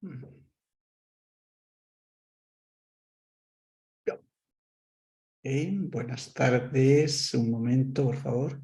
Mm. Buenas tardes. Un momento, por favor.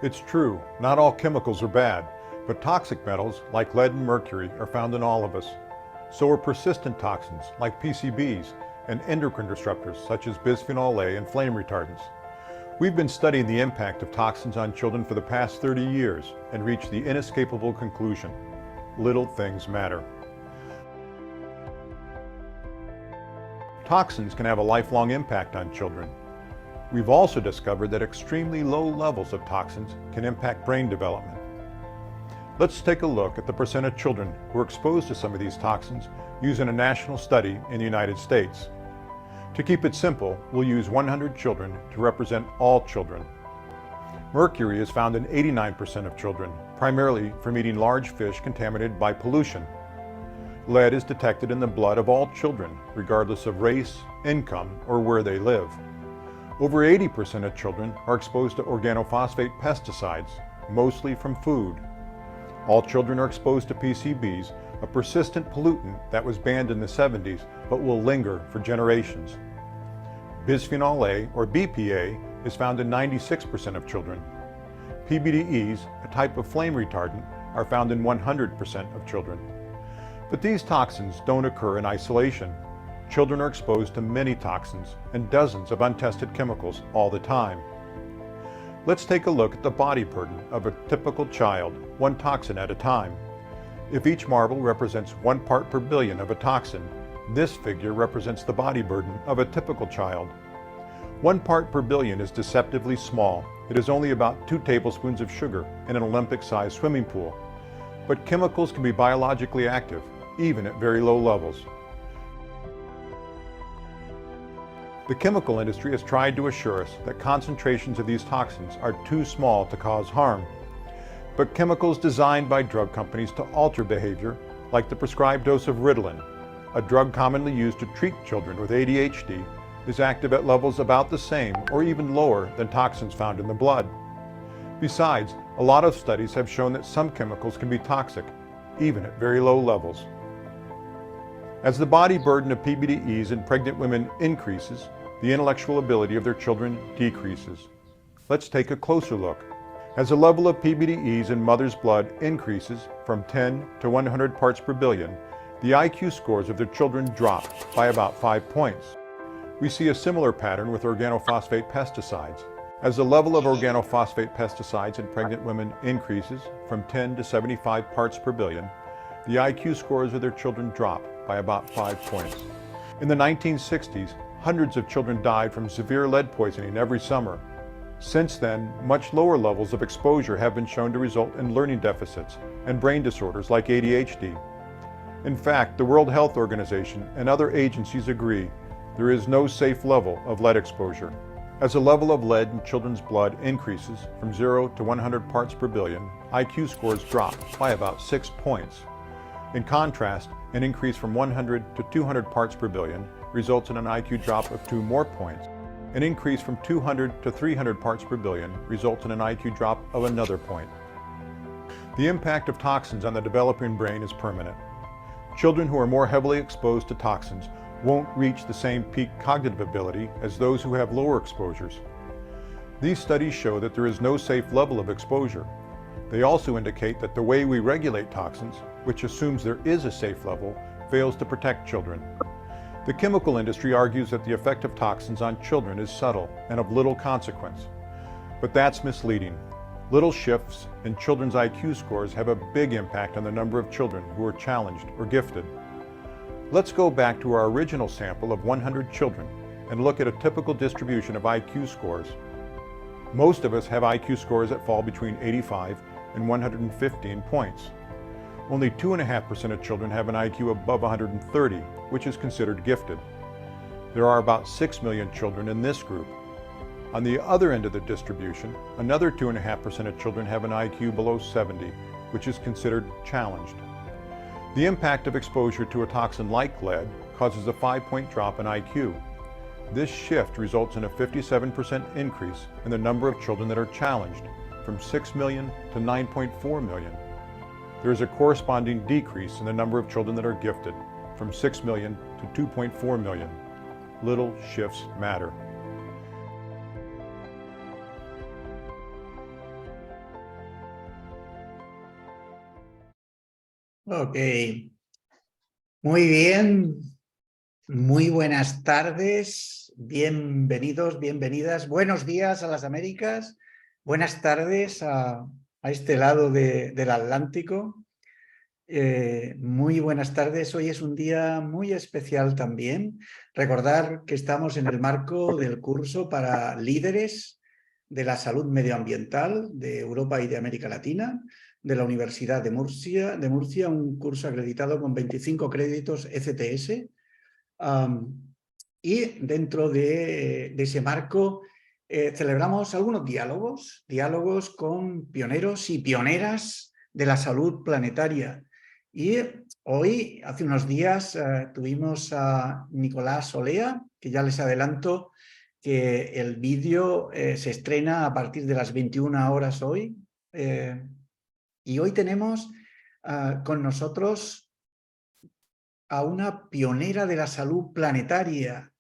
It's true, not all chemicals are bad, but toxic metals like lead and mercury are found in all of us. So are persistent toxins like PCBs and endocrine disruptors such as bisphenol A and flame retardants. We've been studying the impact of toxins on children for the past 30 years and reached the inescapable conclusion: little things matter. Toxins can have a lifelong impact on children. We've also discovered that extremely low levels of toxins can impact brain development. Let's take a look at the percent of children who are exposed to some of these toxins using a national study in the United States. To keep it simple, we'll use 100 children to represent all children. Mercury is found in 89% of children, primarily from eating large fish contaminated by pollution. Lead is detected in the blood of all children, regardless of race, income, or where they live. Over 80% of children are exposed to organophosphate pesticides, mostly from food. All children are exposed to PCBs, a persistent pollutant that was banned in the 70s but will linger for generations. Bisphenol A, or BPA, is found in 96% of children. PBDEs, a type of flame retardant, are found in 100% of children. But these toxins don't occur in isolation. Children are exposed to many toxins and dozens of untested chemicals all the time. Let's take a look at the body burden of a typical child, one toxin at a time. If each marble represents 1 part per billion of a toxin, this figure represents the body burden of a typical child. 1 part per billion is deceptively small. It is only about 2 tablespoons of sugar in an Olympic-sized swimming pool. But chemicals can be biologically active, even at very low levels. The chemical industry has tried to assure us that concentrations of these toxins are too small to cause harm. But chemicals designed by drug companies to alter behavior, like the prescribed dose of Ritalin, a drug commonly used to treat children with ADHD, is active at levels about the same or even lower than toxins found in the blood. Besides, a lot of studies have shown that some chemicals can be toxic, even at very low levels. As the body burden of PBDEs in pregnant women increases, the intellectual ability of their children decreases. Let's take a closer look. As the level of PBDEs in mother's blood increases from 10 to 100 parts per billion, the IQ scores of their children drop by about 5 points. We see a similar pattern with organophosphate pesticides. As the level of organophosphate pesticides in pregnant women increases from 10 to 75 parts per billion, the IQ scores of their children drop by about 5 points. In the 1960s, hundreds of children died from severe lead poisoning every summer. Since then, much lower levels of exposure have been shown to result in learning deficits and brain disorders like ADHD. In fact, the World Health Organization and other agencies agree there is no safe level of lead exposure. As the level of lead in children's blood increases from 0 to 100 parts per billion, IQ scores drop by about 6 points. In contrast, an increase from 100 to 200 parts per billion results in an IQ drop of 2 more points. An increase from 200 to 300 parts per billion results in an IQ drop of another point. The impact of toxins on the developing brain is permanent. Children who are more heavily exposed to toxins won't reach the same peak cognitive ability as those who have lower exposures. These studies show that there is no safe level of exposure. They also indicate that the way we regulate toxins, which assumes there is a safe level, fails to protect children. The chemical industry argues that the effect of toxins on children is subtle and of little consequence. But that's misleading. Little shifts in children's IQ scores have a big impact on the number of children who are challenged or gifted. Let's go back to our original sample of 100 children and look at a typical distribution of IQ scores. Most of us have IQ scores that fall between 85 and 115 points. Only 2.5% of children have an IQ above 130, which is considered gifted. There are about 6 million children in this group. On the other end of the distribution, another 2.5% of children have an IQ below 70, which is considered challenged. The impact of exposure to a toxin like lead causes a 5-point drop in IQ. This shift results in a 57% increase in the number of children that are challenged, from 6 million to 9.4 million. There is a corresponding decrease in the number of children that are gifted, from 6 million to 2.4 million. Little shifts matter. Ok, muy bien, muy buenas tardes, bienvenidos, bienvenidas, buenos días a las Américas, buenas tardes a este lado del Atlántico, muy buenas tardes. Hoy es un día muy especial también. Recordar que estamos en el marco del curso para líderes de la salud medioambiental de Europa y de América Latina, de la Universidad de Murcia, un curso acreditado con 25 créditos ECTS. Y dentro de ese marco celebramos algunos diálogos con pioneros y pioneras de la salud planetaria. Y hoy, hace unos días, tuvimos a Nicolás Olea, que ya les adelanto que el vídeo se estrena a partir de las 21 horas hoy. Y hoy tenemos con nosotros a una pionera de la salud planetaria.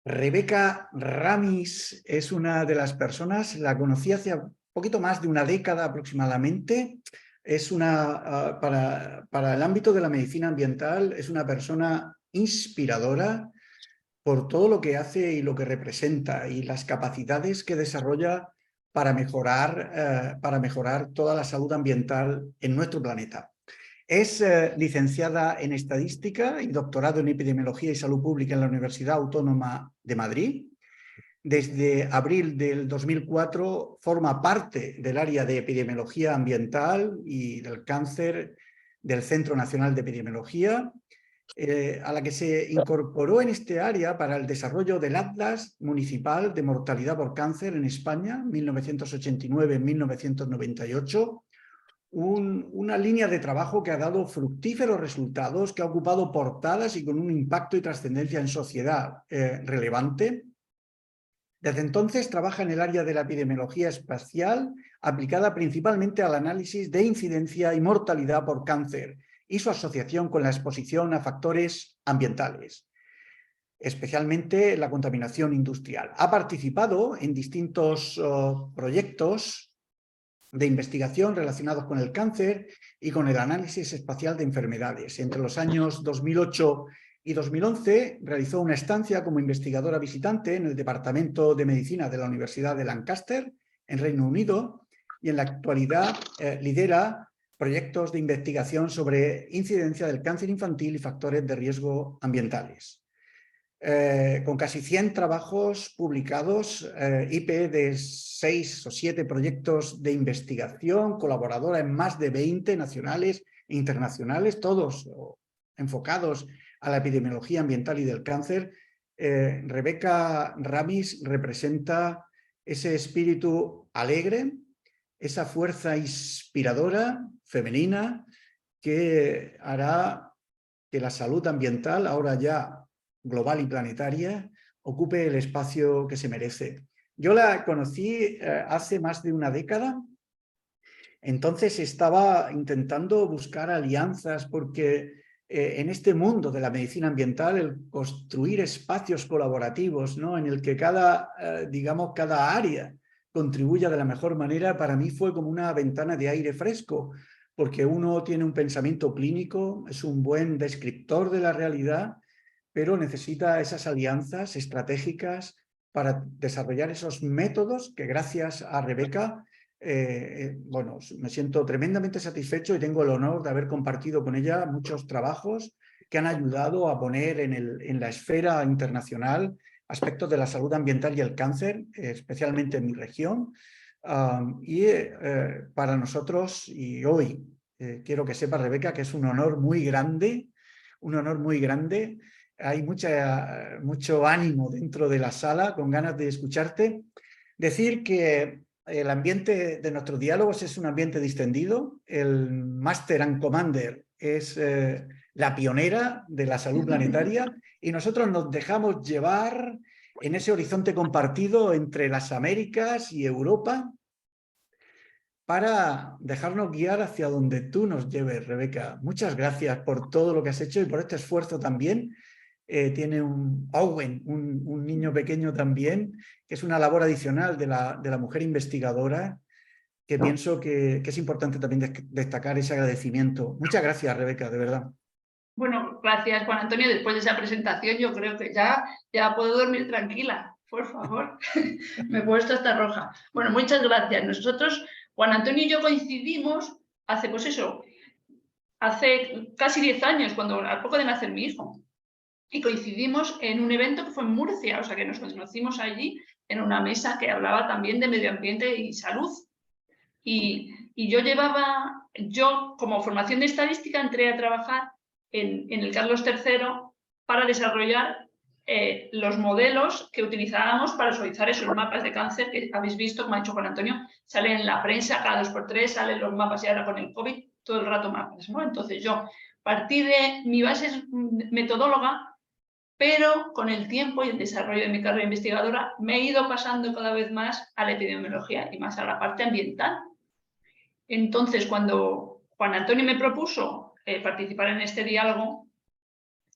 Rebecca Ramis es una de las personas, la conocí hace poquito más de una década aproximadamente. Es una, para el ámbito de la medicina ambiental, es una persona inspiradora por todo lo que hace y lo que representa y las capacidades que desarrolla para mejorar toda la salud ambiental en nuestro planeta. Es licenciada en Estadística y doctorado en Epidemiología y Salud Pública en la Universidad Autónoma de Madrid. Desde abril del 2004 forma parte del área de Epidemiología Ambiental y del Cáncer del Centro Nacional de Epidemiología, a la que se incorporó en este área para el desarrollo del Atlas Municipal de Mortalidad por Cáncer en España, 1989-1998, una línea de trabajo que ha dado fructíferos resultados, que ha ocupado portadas y con un impacto y trascendencia en sociedad relevante. Desde entonces trabaja en el área de la epidemiología espacial, aplicada principalmente al análisis de incidencia y mortalidad por cáncer y su asociación con la exposición a factores ambientales, especialmente la contaminación industrial. Ha participado en distintos proyectos de investigación relacionados con el cáncer y con el análisis espacial de enfermedades. Entre los años 2008 y 2011 realizó una estancia como investigadora visitante en el Departamento de Medicina de la Universidad de Lancaster, en Reino Unido, y en la actualidad lidera proyectos de investigación sobre incidencia del cáncer infantil y factores de riesgo ambientales. Con casi 100 trabajos publicados, IP de 6 o 7 proyectos de investigación, colaboradora en más de 20 nacionales e internacionales, todos enfocados a la epidemiología ambiental y del cáncer. Rebecca Ramis representa ese espíritu alegre, esa fuerza inspiradora femenina que hará que la salud ambiental, ahora ya global y planetaria, ocupe el espacio que se merece. Yo la conocí hace más de una década. Entonces estaba intentando buscar alianzas porque en este mundo de la medicina ambiental, el construir espacios colaborativos, ¿no?, en el que digamos, cada área contribuya de la mejor manera, para mí fue como una ventana de aire fresco, porque uno tiene un pensamiento clínico, es un buen descriptor de la realidad, pero necesita esas alianzas estratégicas para desarrollar esos métodos que, gracias a Rebecca, bueno, me siento tremendamente satisfecho y tengo el honor de haber compartido con ella muchos trabajos que han ayudado a poner en la esfera internacional aspectos de la salud ambiental y el cáncer, especialmente en mi región. Para nosotros, y hoy quiero que sepa, Rebecca, que es un honor muy grande, Hay mucho ánimo dentro de la sala, con ganas de escucharte. Decir que el ambiente de nuestros diálogos es un ambiente distendido. El Master and Commander es la pionera de la salud planetaria y nosotros nos dejamos llevar en ese horizonte compartido entre las Américas y Europa para dejarnos guiar hacia donde tú nos lleves, Rebeca. Muchas gracias por todo lo que has hecho y por este esfuerzo también. Tiene un Owen, un niño pequeño también, que es una labor adicional de la mujer investigadora, que pienso que es importante también destacar ese agradecimiento. Muchas gracias, Rebeca, de verdad. Bueno, gracias, Juan Antonio. Después de esa presentación yo creo que ya puedo dormir tranquila, por favor. Me he puesto hasta roja. Bueno, muchas gracias. Nosotros, Juan Antonio y yo coincidimos hace, pues eso, hace casi 10 años, a poco de nacer mi hijo. Y coincidimos en un evento que fue en Murcia, o sea que nos conocimos allí en una mesa que hablaba también de medio ambiente y salud. Y yo como formación de estadística entré a trabajar en el Carlos III para desarrollar los modelos que utilizábamos para visualizar esos mapas de cáncer que habéis visto, como ha dicho Juan Antonio, salen en la prensa, cada 2x3 salen los mapas y ahora con el COVID todo el rato mapas, ¿no? Entonces yo partí de mi base metodóloga, pero con el tiempo y el desarrollo de mi carrera investigadora me he ido pasando cada vez más a la epidemiología y más a la parte ambiental. Entonces, cuando Juan Antonio me propuso participar en este diálogo,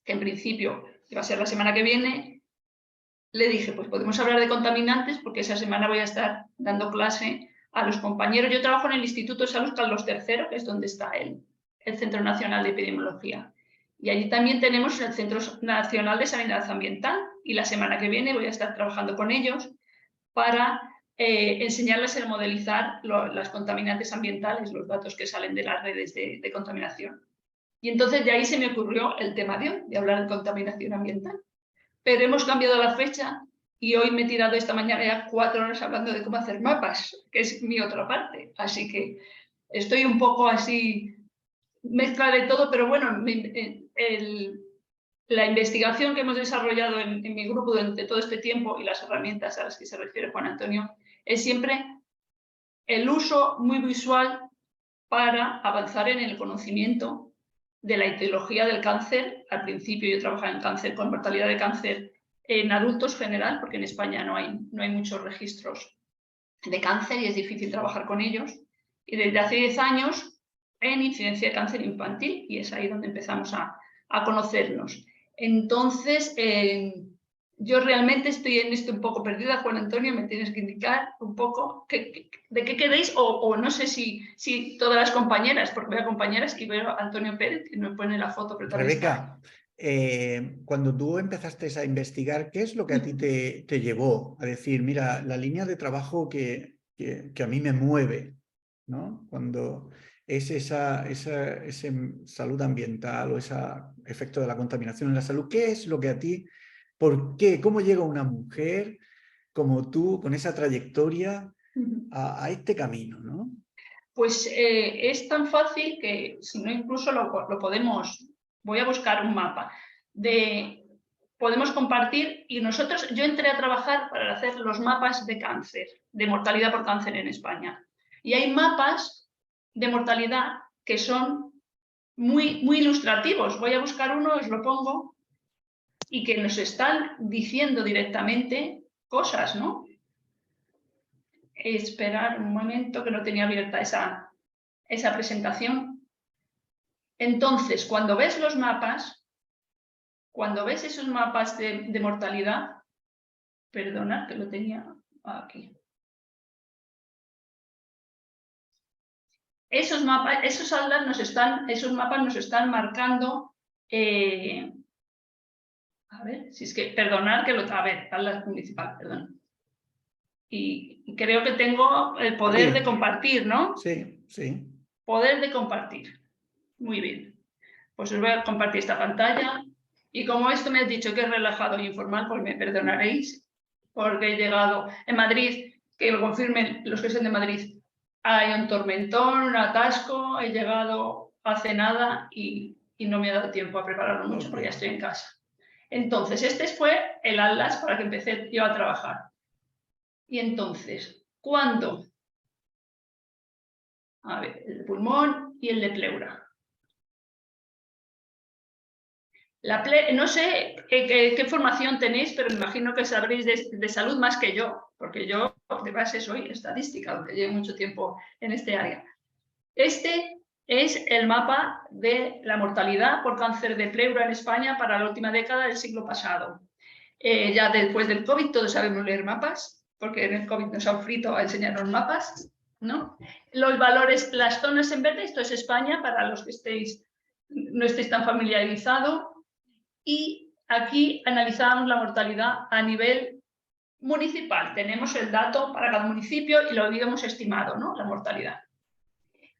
que en principio iba a ser la semana que viene, le dije, pues podemos hablar de contaminantes porque esa semana voy a estar dando clase a los compañeros. Yo trabajo en el Instituto de Salud Carlos III, que es donde está el Centro Nacional de Epidemiología. Y allí también tenemos el Centro Nacional de Sanidad Ambiental y la semana que viene voy a estar trabajando con ellos para enseñarles a modelizar las contaminantes ambientales, los datos que salen de las redes de contaminación. Y entonces de ahí se me ocurrió el tema de hoy, de hablar de contaminación ambiental. Pero hemos cambiado la fecha y hoy me he tirado esta mañana ya 4 horas hablando de cómo hacer mapas, que es mi otra parte. Así que estoy un poco así, mezcla de todo, pero bueno, la investigación que hemos desarrollado en mi grupo durante todo este tiempo y las herramientas a las que se refiere Juan Antonio es siempre el uso muy visual para avanzar en el conocimiento de la etiología del cáncer. Al principio yo trabajaba en cáncer con mortalidad de cáncer en adultos general, porque en España no hay muchos registros de cáncer y es difícil trabajar con ellos. Y desde hace 10 años en incidencia de cáncer infantil, y es ahí donde empezamos a conocernos. Entonces, yo realmente estoy en esto un poco perdida. Juan Antonio, me tienes que indicar un poco de qué queréis, o no sé si todas las compañeras, porque veo compañeras y veo a Antonio Pérez, que no pone la foto, pero también Rebeca, cuando tú empezaste a investigar, ¿qué es lo que a ti te llevó a decir, mira, la línea de trabajo que a mí me mueve, ¿no? Cuando es ese salud ambiental o ese efecto de la contaminación en la salud, ¿qué es lo que a ti, por qué, cómo llega una mujer como tú, con esa trayectoria, a este camino, ¿no? Pues es tan fácil que, si no, incluso lo podemos, voy a buscar un mapa, podemos compartir. Y yo entré a trabajar para hacer los mapas de cáncer, de mortalidad por cáncer en España. Y hay mapas de mortalidad que son muy, muy ilustrativos. Voy a buscar uno, os lo pongo, y que nos están diciendo directamente cosas, ¿no? Esperar un momento, que no tenía abierta esa presentación. Entonces, cuando ves los mapas, cuando ves esos mapas de mortalidad, perdonad que lo tenía aquí. Esos mapas nos están marcando, a ver, si es que, perdonad que a ver, Atlas municipal, perdón. Y creo que tengo el poder de compartir, ¿no? Sí, sí. Poder de compartir. Muy bien. Pues os voy a compartir esta pantalla. Y como esto me has dicho que es relajado y informal, pues me perdonaréis, porque he llegado en Madrid, que lo confirmen los que son de Madrid, hay un tormentón, un atasco, he llegado hace nada y no me ha dado tiempo a prepararlo mucho porque ya estoy en casa. Entonces, este fue el atlas para que empecé yo a trabajar. Y entonces, cuando A ver, el de pulmón y el de pleura. No sé qué formación tenéis, pero me imagino que sabréis de salud más que yo, porque yo de base soy estadística, aunque llevo mucho tiempo en este área. Este es el mapa de la mortalidad por cáncer de pleura en España para la última década del siglo pasado. Ya después del COVID todos sabemos leer mapas, porque en el COVID nos han frito a enseñarnos mapas, ¿no? Los valores, las zonas en verde, esto es España, para los que no estéis tan familiarizados. Y aquí analizábamos la mortalidad a nivel municipal. Tenemos el dato para cada municipio y lo habíamos estimado, ¿no? La mortalidad.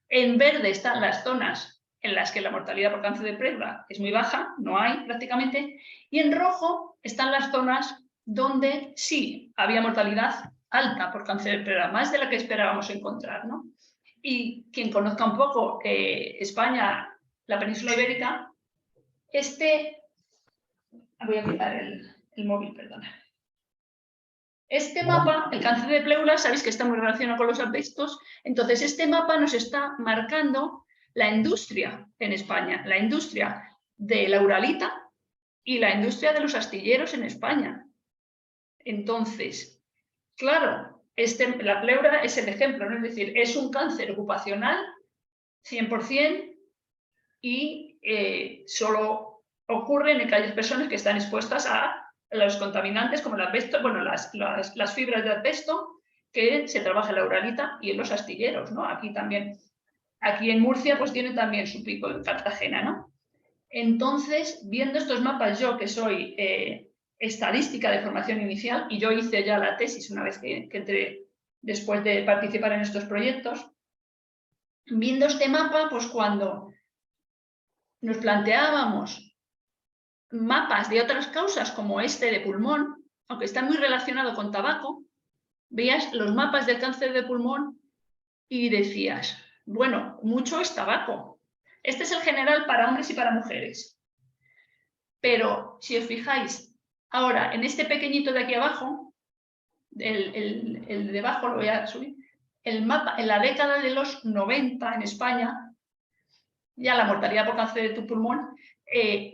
En verde están las zonas en las que la mortalidad por cáncer de pleura es muy baja, no hay prácticamente, y en rojo están las zonas donde sí había mortalidad alta por cáncer de pleura, más de la que esperábamos encontrar, ¿no? Y quien conozca un poco España, la península ibérica, voy a quitar el móvil, perdona. Este mapa, el cáncer de pleura, sabéis que está muy relacionado con los asbestos, entonces este mapa nos está marcando la industria en España, la industria de la uralita y la industria de los astilleros en España. Entonces, claro, la pleura es el ejemplo, ¿no? Es decir, es un cáncer ocupacional 100% y solo ocurre en aquellas personas que están expuestas a los contaminantes como el asbesto, bueno, las fibras de asbesto que se trabaja en la uralita y en los astilleros, ¿no? Aquí también, aquí en Murcia pues tiene también su pico en Cartagena, ¿no? Entonces, viendo estos mapas, yo que soy estadística de formación inicial y yo hice ya la tesis una vez que entré después de participar en estos proyectos, viendo este mapa, pues cuando nos planteábamos mapas de otras causas como este de pulmón, aunque está muy relacionado con tabaco, veías los mapas del cáncer de pulmón y decías, bueno, mucho es tabaco. Este es el general para hombres y para mujeres. Pero si os fijáis, ahora en este pequeñito de aquí abajo, el de debajo lo voy a subir, el mapa en la década de los 90 en España, ya la mortalidad por cáncer de pulmón,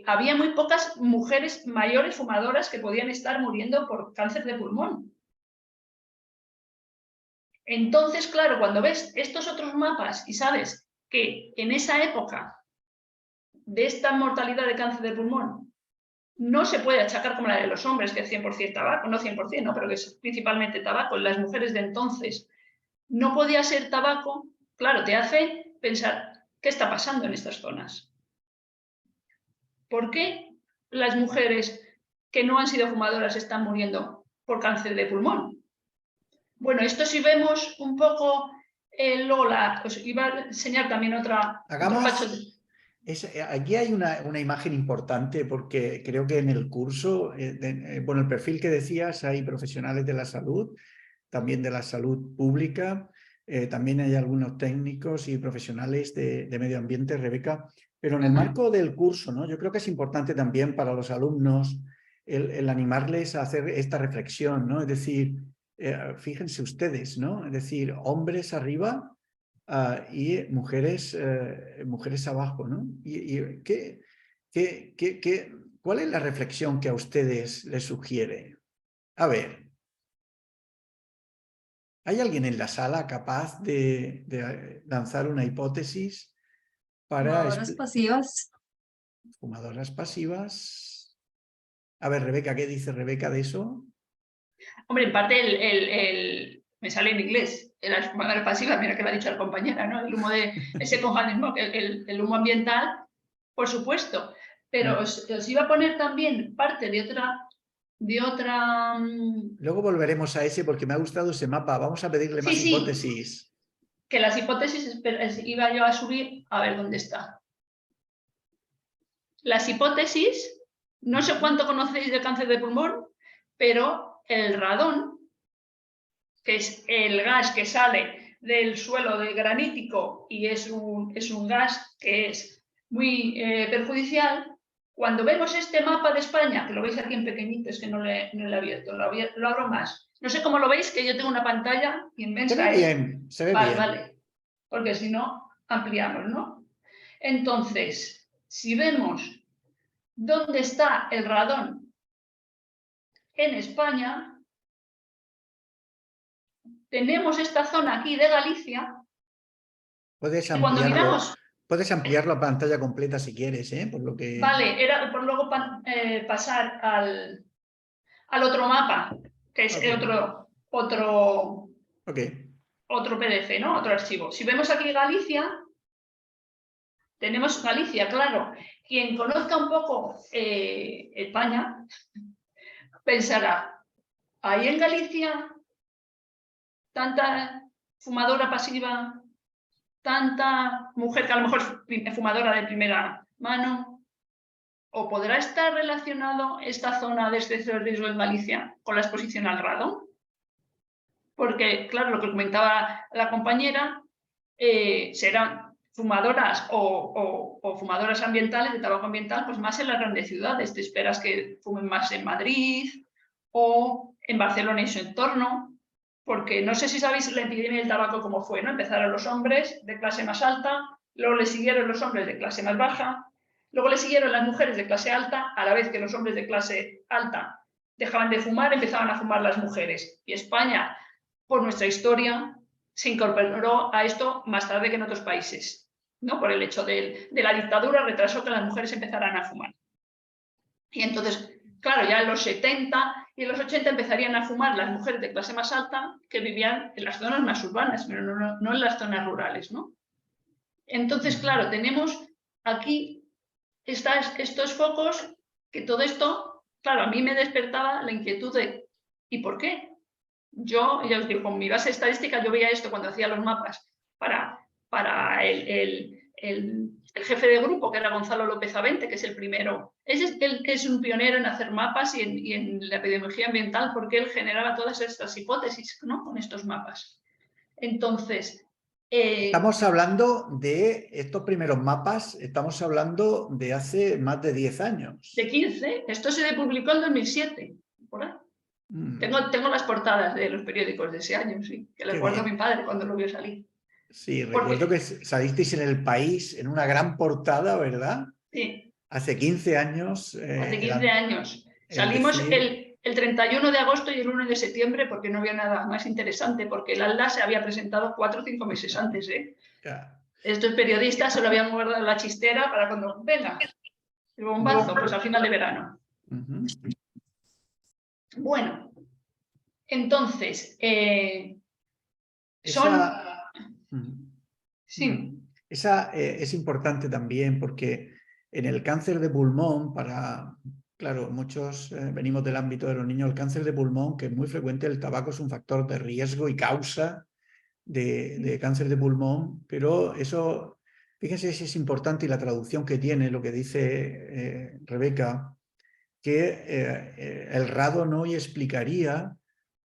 había muy pocas mujeres mayores fumadoras que podían estar muriendo por cáncer de pulmón. Entonces, claro, cuando ves estos otros mapas y sabes que en esa época de esta mortalidad de cáncer de pulmón no se puede achacar como la de los hombres, que es 100% tabaco, no 100%, ¿no? Pero que es principalmente tabaco, en las mujeres de entonces no podía ser tabaco, claro, te hace pensar, ¿qué está pasando en estas zonas? ¿Por qué las mujeres que no han sido fumadoras están muriendo por cáncer de pulmón? Bueno, esto si vemos un poco os iba a enseñar también otro facho de... Aquí hay una imagen importante porque creo que en el curso, bueno, el perfil que decías, hay profesionales de la salud, también de la salud pública, también hay algunos técnicos y profesionales de medio ambiente, Rebeca, pero en el marco del curso, ¿no? Yo creo que es importante también para los alumnos el animarles a hacer esta reflexión, ¿no? Es decir, fíjense ustedes, ¿no? Es decir, hombres arriba y mujeres abajo, ¿no? ¿Cuál es la reflexión que a ustedes les sugiere? A ver, ¿hay alguien en la sala capaz de lanzar una hipótesis para... Fumadoras pasivas. Fumadoras pasivas. A ver, Rebeca, ¿qué dice Rebeca de eso? Hombre, en parte me sale en inglés, las fumadoras pasivas, mira que lo ha dicho la compañera, ¿no? El humo de ese smoke, el humo ambiental, por supuesto. Pero os iba a poner también parte de otra... Luego volveremos a ese porque me ha gustado ese mapa. Vamos a pedirle más hipótesis. Que las hipótesis iba yo a subir, a ver dónde está. Las hipótesis, no sé cuánto conocéis del cáncer de pulmón, pero el radón, que es el gas que sale del suelo de granítico y es un gas que es muy perjudicial. Cuando vemos este mapa de España, que lo veis aquí en pequeñito, es que no lo he abierto, lo abro más. No sé cómo lo veis, que yo tengo una pantalla inmensa. Se ve bien, se ve bien. Vale. porque si no, ampliamos, ¿no? Entonces, si vemos dónde está el radón en España, tenemos esta zona aquí de Galicia. Puedes Cuando miramos, puedes ampliarlo a pantalla completa si quieres, ¿eh? Por lo que... vale, era por luego pasar al otro mapa, que es Okay. otro PDF, ¿no? Otro archivo. Si vemos aquí Galicia, tenemos Galicia, claro. Quien conozca un poco España pensará, ahí en Galicia, tanta fumadora pasiva, tanta mujer que a lo mejor es fumadora de primera mano, ¿o podrá estar relacionado esta zona de exceso de riesgo en Galicia con la exposición al radón? Porque, claro, lo que comentaba la compañera, serán fumadoras o fumadoras ambientales, de tabaco ambiental, pues más en las grandes ciudades. Te esperas que fumen más en Madrid o en Barcelona y su entorno, porque no sé si sabéis la epidemia del tabaco cómo fue, ¿no? Empezaron los hombres de clase más alta, luego le siguieron los hombres de clase más baja, luego le siguieron las mujeres de clase alta, a la vez que los hombres de clase alta dejaban de fumar, empezaban a fumar las mujeres. Y España, por nuestra historia, se incorporó a esto más tarde que en otros países, ¿no? Por el hecho de la dictadura retrasó que las mujeres empezaran a fumar. Y entonces, claro, ya en los 70 y en los 80 empezarían a fumar las mujeres de clase más alta que vivían en las zonas más urbanas, pero no en las zonas rurales, ¿no? Entonces, claro, tenemos aquí estos focos que todo esto, claro, a mí me despertaba la inquietud de ¿y por qué? Yo, ya os digo, con mi base estadística, yo veía esto cuando hacía los mapas para el jefe de grupo, que era Gonzalo López Avente, que es el primero. Él es un pionero en hacer mapas y en la epidemiología ambiental, porque él generaba todas estas hipótesis, ¿no? Con estos mapas. Entonces... Estamos hablando de estos primeros mapas, estamos hablando de hace más de 10 años. De 15. Esto se publicó en 2007, por ahí. Tengo las portadas de los periódicos de ese año, sí, que le recuerdo a mi padre cuando lo vio salir. Sí, recuerdo que salisteis en El País en una gran portada, ¿verdad? Sí. Hace 15 años. Hace 15 años. Salimos el 31 de agosto y el 1 de septiembre porque no había nada más interesante, porque el ALDA se había presentado 4 o 5 meses antes, ¿eh? Yeah. Estos periodistas se lo habían guardado en la chistera para cuando venga el bombazo, pues al final de verano. Bueno, entonces, sí. Esa es importante también porque en el cáncer de pulmón, claro, muchos venimos del ámbito de los niños, el cáncer de pulmón, que es muy frecuente, el tabaco es un factor de riesgo y causa de cáncer de pulmón, pero eso, fíjense si es importante y la traducción que tiene, lo que dice Rebeca, que el radón hoy explicaría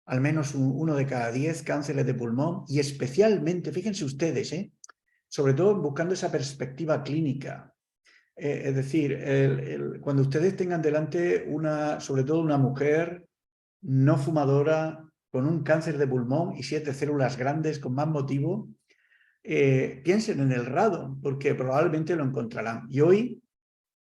al menos 1 de cada 10 cánceres de pulmón y especialmente, fíjense ustedes, sobre todo buscando esa perspectiva clínica. Es decir, cuando ustedes tengan delante sobre todo una mujer no fumadora con un cáncer de pulmón y 7 células grandes con más motivo, piensen en el radón porque probablemente lo encontrarán. Y hoy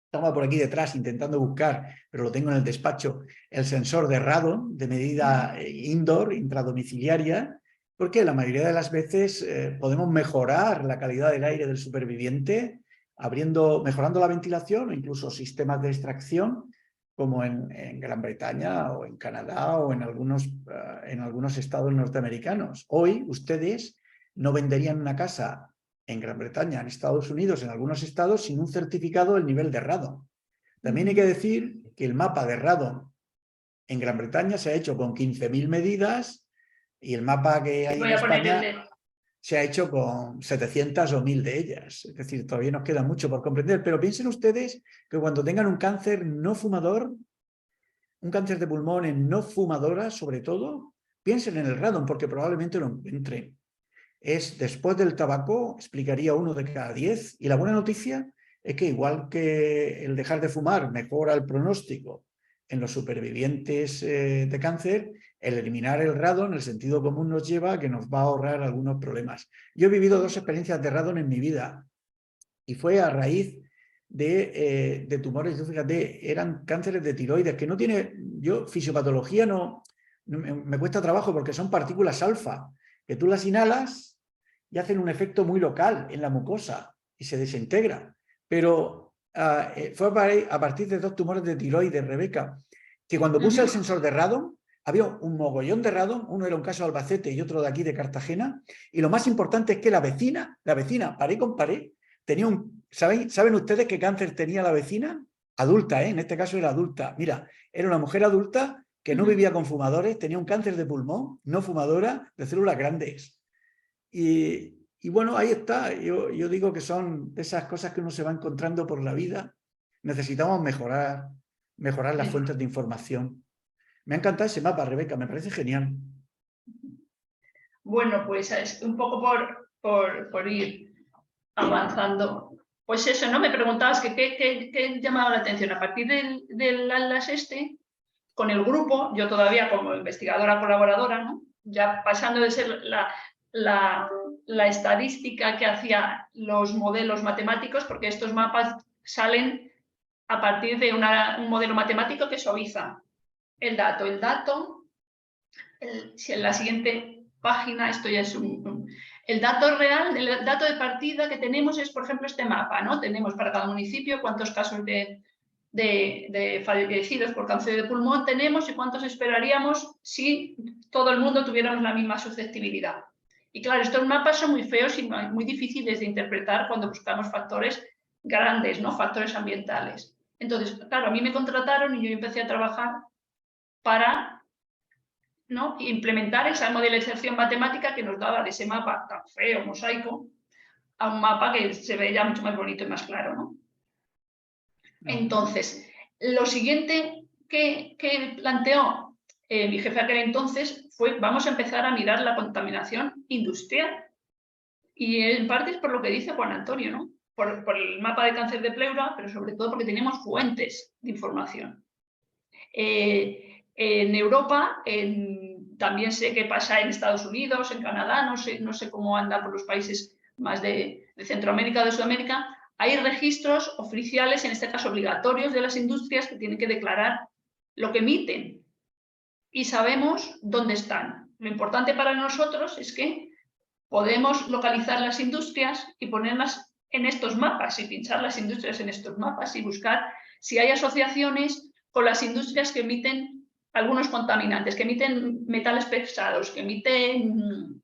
estamos por aquí detrás intentando buscar, pero lo tengo en el despacho, el sensor de radón de medida indoor, intradomiciliaria, porque la mayoría de las veces podemos mejorar la calidad del aire del superviviente mejorando la ventilación o incluso sistemas de extracción, como en Gran Bretaña o en Canadá o en algunos estados norteamericanos. Hoy ustedes no venderían una casa en Gran Bretaña, en Estados Unidos, en algunos estados, sin un certificado del nivel de radón. También hay que decir que el mapa de radón en Gran Bretaña se ha hecho con 15.000 medidas y el mapa que hay en España se ha hecho con 700 o 1.000 de ellas. Es decir, todavía nos queda mucho por comprender, pero piensen ustedes que cuando tengan un cáncer no fumador, un cáncer de pulmón en no fumadora, sobre todo, piensen en el radón porque probablemente lo encuentren. Es después del tabaco, explicaría 1 de cada 10. Y la buena noticia es que igual que el dejar de fumar mejora el pronóstico en los supervivientes de cáncer, el eliminar el radon, el sentido común nos lleva a que nos va a ahorrar algunos problemas. Yo he vivido 2 experiencias de radon en mi vida y fue a raíz de tumores. Fíjate, eran cánceres de tiroides, que no tiene, yo fisiopatología no me cuesta trabajo porque son partículas alfa, que tú las inhalas y hacen un efecto muy local en la mucosa y se desintegra. Pero fue a partir de 2 tumores de tiroides, Rebeca, que cuando puse el sensor de radon, había un mogollón de radon, uno era un caso de Albacete y otro de aquí de Cartagena, y lo más importante es que la vecina, paré con paré, tenía un... ¿Saben ustedes qué cáncer tenía la vecina? Adulta, en este caso era adulta. Mira, era una mujer adulta que no vivía con fumadores, tenía un cáncer de pulmón, no fumadora, de células grandes. Y bueno, ahí está. Yo digo que son esas cosas que uno se va encontrando por la vida. Necesitamos mejorar las fuentes de información. Me ha encantado ese mapa, Rebeca, me parece genial. Bueno, pues es un poco por ir avanzando. Pues eso, ¿no? Me preguntabas que qué llamaba la atención. A partir del Atlas con el grupo, yo todavía como investigadora colaboradora, ¿no? Ya pasando de ser la estadística que hacía los modelos matemáticos, porque estos mapas salen a partir de un modelo matemático que suaviza el dato. Si en la siguiente página, esto ya es el dato real, el dato de partida que tenemos es, por ejemplo, este mapa, ¿no? Tenemos para cada municipio cuántos casos de fallecidos por cáncer de pulmón tenemos y cuántos esperaríamos si todo el mundo tuviéramos la misma susceptibilidad. Y claro, estos mapas son muy feos y muy difíciles de interpretar cuando buscamos factores grandes, ¿no? Factores ambientales. Entonces, claro, a mí me contrataron y yo empecé a trabajar para, ¿no?, implementar esa modelización matemática que nos daba de ese mapa tan feo, mosaico, a un mapa que se ve ya mucho más bonito y más claro, ¿no? Entonces, lo siguiente que planteó mi jefe aquel entonces fue: vamos a empezar a mirar la contaminación industrial. Y en parte es por lo que dice Juan Antonio, ¿no? Por el mapa de cáncer de pleura, pero sobre todo porque tenemos fuentes de información. En Europa, también sé qué pasa en Estados Unidos, en Canadá, no sé cómo anda por los países más de Centroamérica o de Sudamérica. Hay registros oficiales, en este caso obligatorios, de las industrias que tienen que declarar lo que emiten y sabemos dónde están. Lo importante para nosotros es que podemos localizar las industrias y ponerlas en estos mapas y pinchar las industrias en estos mapas y buscar si hay asociaciones con las industrias que emiten algunos contaminantes, que emiten metales pesados, que emiten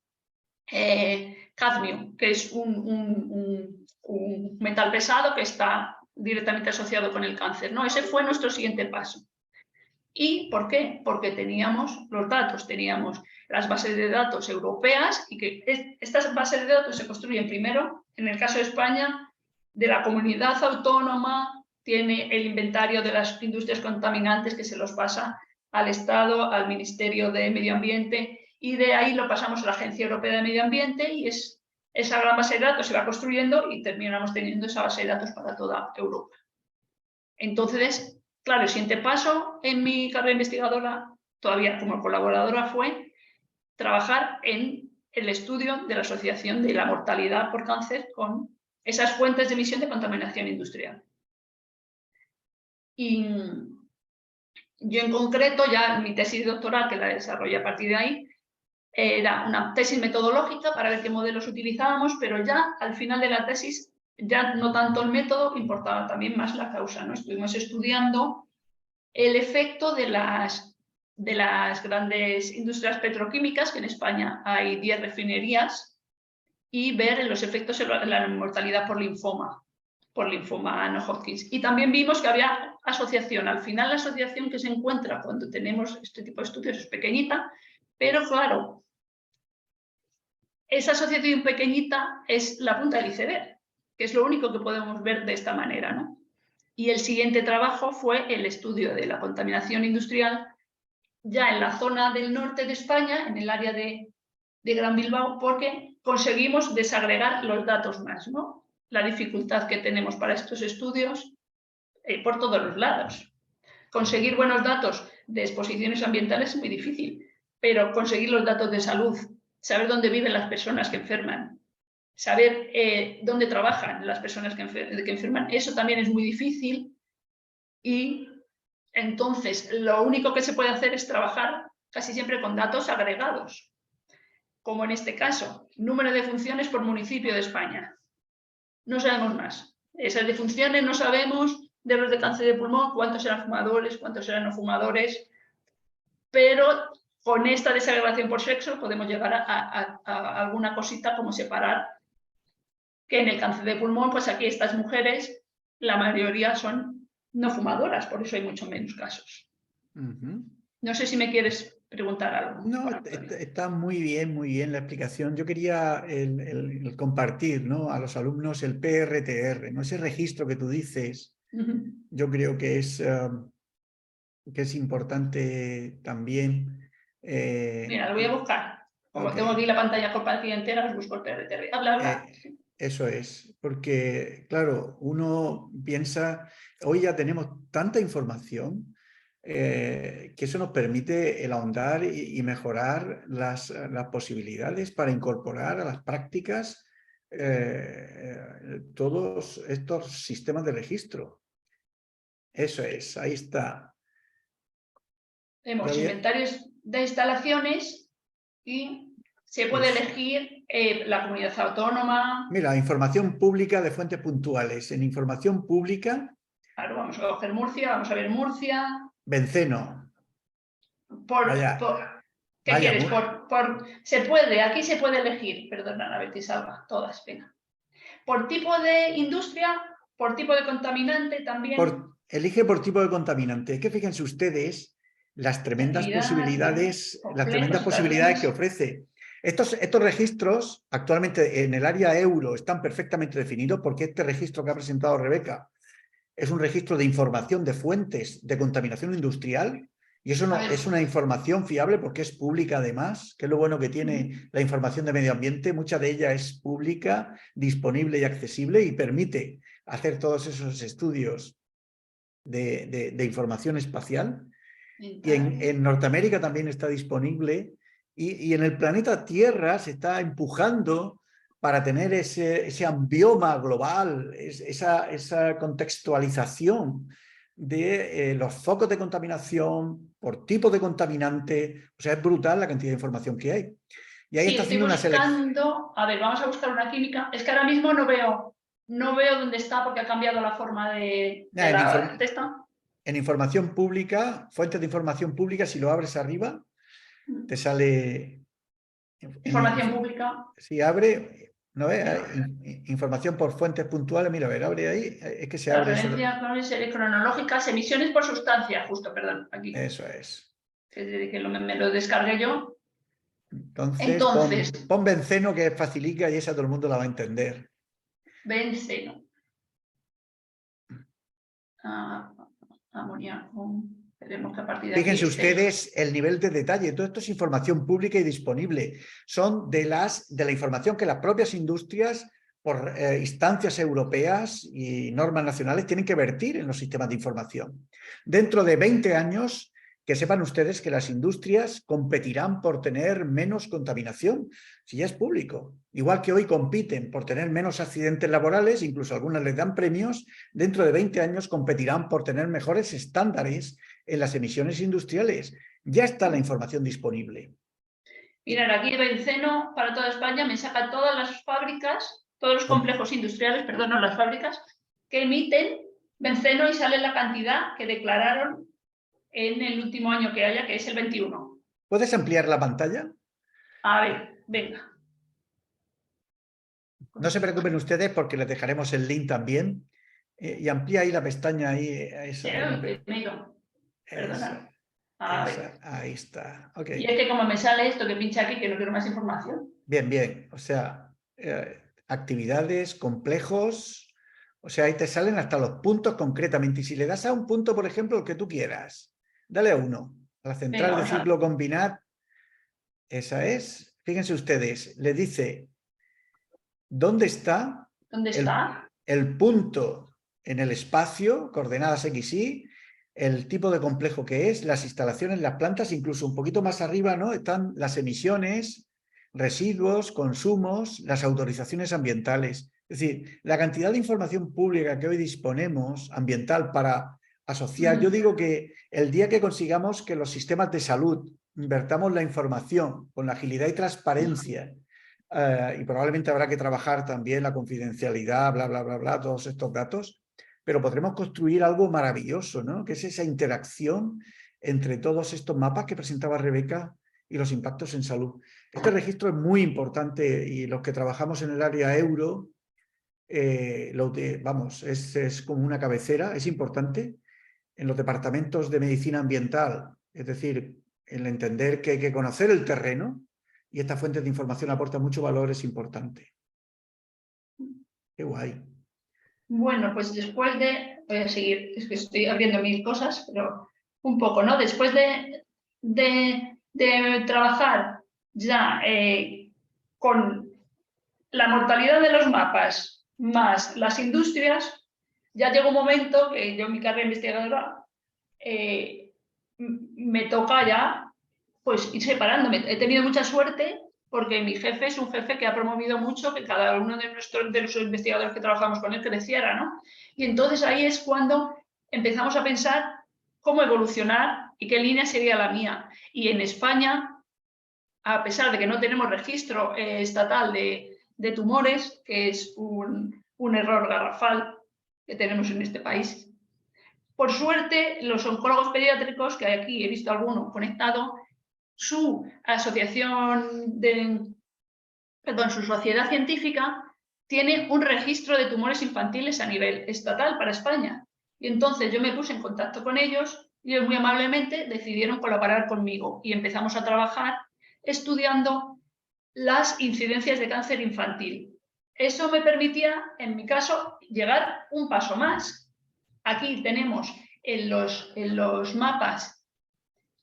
cadmio, que es un metal pesado que está directamente asociado con el cáncer, ¿no? Ese fue nuestro siguiente paso. ¿Y por qué? Porque teníamos los datos, teníamos las bases de datos europeas y que estas bases de datos se construyen primero, en el caso de España, de la comunidad autónoma, tiene el inventario de las industrias contaminantes que se los pasa al Estado, al Ministerio de Medio Ambiente, y de ahí lo pasamos a la Agencia Europea de Medio Ambiente y esa gran base de datos se va construyendo y terminamos teniendo esa base de datos para toda Europa. Entonces, claro, el siguiente paso en mi carrera investigadora, todavía como colaboradora, fue trabajar en el estudio de la asociación de la mortalidad por cáncer con esas fuentes de emisión de contaminación industrial. Y yo en concreto, ya mi tesis doctoral, que la desarrollé a partir de ahí, era una tesis metodológica para ver qué modelos utilizábamos, pero ya al final de la tesis, ya no tanto el método, importaba también más la causa, ¿no? Estuvimos estudiando el efecto de las grandes industrias petroquímicas, que en España hay 10 refinerías, y ver los efectos en la mortalidad por linfoma no Hodgkin. Y también vimos que había asociación. Al final, la asociación que se encuentra cuando tenemos este tipo de estudios es pequeñita, pero claro, esa asociación pequeñita es la punta del iceberg, que es lo único que podemos ver de esta manera, ¿no? Y el siguiente trabajo fue el estudio de la contaminación industrial ya en la zona del norte de España, en el área de Gran Bilbao, porque conseguimos desagregar los datos más, ¿no? La dificultad que tenemos para estos estudios por todos los lados. Conseguir buenos datos de exposiciones ambientales es muy difícil. pero conseguir los datos de salud, saber dónde viven las personas que enferman, saber dónde trabajan las personas que enferman, eso también es muy difícil. Y entonces lo único que se puede hacer es trabajar casi siempre con datos agregados, como en este caso, número de funciones por municipio de España. No sabemos más. Esas defunciones no sabemos de los de cáncer de pulmón, cuántos eran fumadores, cuántos eran no fumadores, pero con esta desagregación por sexo podemos llegar a alguna cosita como separar que en el cáncer de pulmón, pues aquí estas mujeres, la mayoría son no fumadoras, por eso hay mucho menos casos. No sé si me quieres preguntar algo. No, está muy bien la explicación. Yo quería el compartir, ¿no?, a los alumnos el PRTR, ¿no? Ese registro que tú dices, yo creo que es importante también. Mira, lo voy a buscar. Como Okay. tengo aquí la pantalla compartida entera, os busco el PRTR. Habla. Eso es, porque claro, uno piensa, hoy ya tenemos tanta información que eso nos permite el ahondar y mejorar las posibilidades para incorporar a las prácticas todos estos sistemas de registro. Eso es, ahí está. Tenemos inventarios de instalaciones y se puede elegir la comunidad autónoma. Mira, información pública de fuentes puntuales. En información pública... Claro, vamos a coger Murcia, vamos a ver Murcia. Benceno. ¿Qué quieres? Aquí se puede elegir, perdona, a ver si salva, todas, venga. Por tipo de industria, por tipo de contaminante también. Elige por tipo de contaminante. Es que fíjense ustedes las tremendas posibilidades, que ofrece. Estos registros actualmente en el área euro están perfectamente definidos, porque este registro que ha presentado Rebeca es un registro de información de fuentes de contaminación industrial, y eso no es una información fiable porque es pública además, que es lo bueno que tiene la información de medio ambiente. Mucha de ella es pública, disponible y accesible, y permite hacer todos esos estudios de información espacial. Y en Norteamérica también está disponible, y en el planeta Tierra se está empujando para tener ese ambioma global, esa contextualización de los focos de contaminación por tipo de contaminante. O sea, es brutal la cantidad de información que hay. Y ahí está haciendo una selección. A ver, vamos a buscar una química. Es que ahora mismo no veo dónde está, porque ha cambiado la forma de la testa. En información pública, fuentes de información pública, si lo abres arriba, te sale... Información pública. Si abre, ¿no ves? Información por fuentes puntuales, mira, a ver, abre ahí, es que se abre... Referencias cronológicas, emisiones por sustancia, justo, perdón, aquí. Eso es. Que me lo descargué yo. Entonces pon benceno, que facilita, y esa todo el mundo la va a entender. Benceno. Amoníaco. Fíjense ustedes el nivel de detalle. Todo esto es información pública y disponible. Son de la información que las propias industrias, por instancias europeas y normas nacionales, tienen que vertir en los sistemas de información. Dentro de 20 años, que sepan ustedes que las industrias competirán por tener menos contaminación, si ya es público. Igual que hoy compiten por tener menos accidentes laborales, incluso algunas les dan premios, dentro de 20 años competirán por tener mejores estándares en las emisiones industriales. Ya está la información disponible. Mirad, aquí el benceno para toda España me saca todas las fábricas, todos los complejos industriales, perdón, no las fábricas, que emiten benceno, y sale la cantidad que declararon en el último año que haya, que es el 21. ¿Puedes ampliar la pantalla? A ver, venga. No se preocupen ustedes, porque les dejaremos el link también. Y amplía ahí la pestaña ahí. Perdona. Ahí está. Okay. Y es que como me sale esto que pincha aquí, que no quiero más información. Bien. O sea, actividades, complejos. O sea, ahí te salen hasta los puntos concretamente. Y si le das a un punto, por ejemplo, el que tú quieras, dale a uno. A la central de ciclo combinat. Esa es. Fíjense ustedes, le dice dónde está, el punto en el espacio, coordenadas X, Y, el tipo de complejo que es, las instalaciones, las plantas, incluso un poquito más arriba, ¿no?, están las emisiones, residuos, consumos, las autorizaciones ambientales. Es decir, la cantidad de información pública que hoy disponemos, ambiental, para asociar. Yo digo que el día que consigamos que los sistemas de salud invertamos la información con la agilidad y transparencia, y probablemente habrá que trabajar también la confidencialidad, bla, bla, bla, bla, todos estos datos, pero podremos construir algo maravilloso, ¿no?, que es esa interacción entre todos estos mapas que presentaba Rebeca y los impactos en salud. Este registro es muy importante y los que trabajamos en el área euro, vamos, es como una cabecera, es importante. En los departamentos de medicina ambiental, es decir, el entender que hay que conocer el terreno, y esta fuente de información aporta mucho valor, es importante. Qué guay. Bueno, pues después de... Voy a seguir, es que estoy abriendo mil cosas, pero un poco, ¿no? Después de trabajar ya con la mortalidad de los mapas más las industrias, ya llegó un momento que yo en mi carrera investigadora me toca ya pues ir separándome. He tenido mucha suerte porque mi jefe es un jefe que ha promovido mucho que cada uno de los investigadores que trabajamos con él creciera, ¿no? Y entonces ahí es cuando empezamos a pensar cómo evolucionar y qué línea sería la mía. Y en España, a pesar de que no tenemos registro estatal de tumores, que es un error garrafal que tenemos en este país, por suerte los oncólogos pediátricos, que aquí he visto alguno conectado, su asociación su sociedad científica tiene un registro de tumores infantiles a nivel estatal para España. Y entonces yo me puse en contacto con ellos y ellos muy amablemente decidieron colaborar conmigo y empezamos a trabajar estudiando las incidencias de cáncer infantil. Eso me permitía, en mi caso, llegar un paso más. Aquí tenemos en los mapas,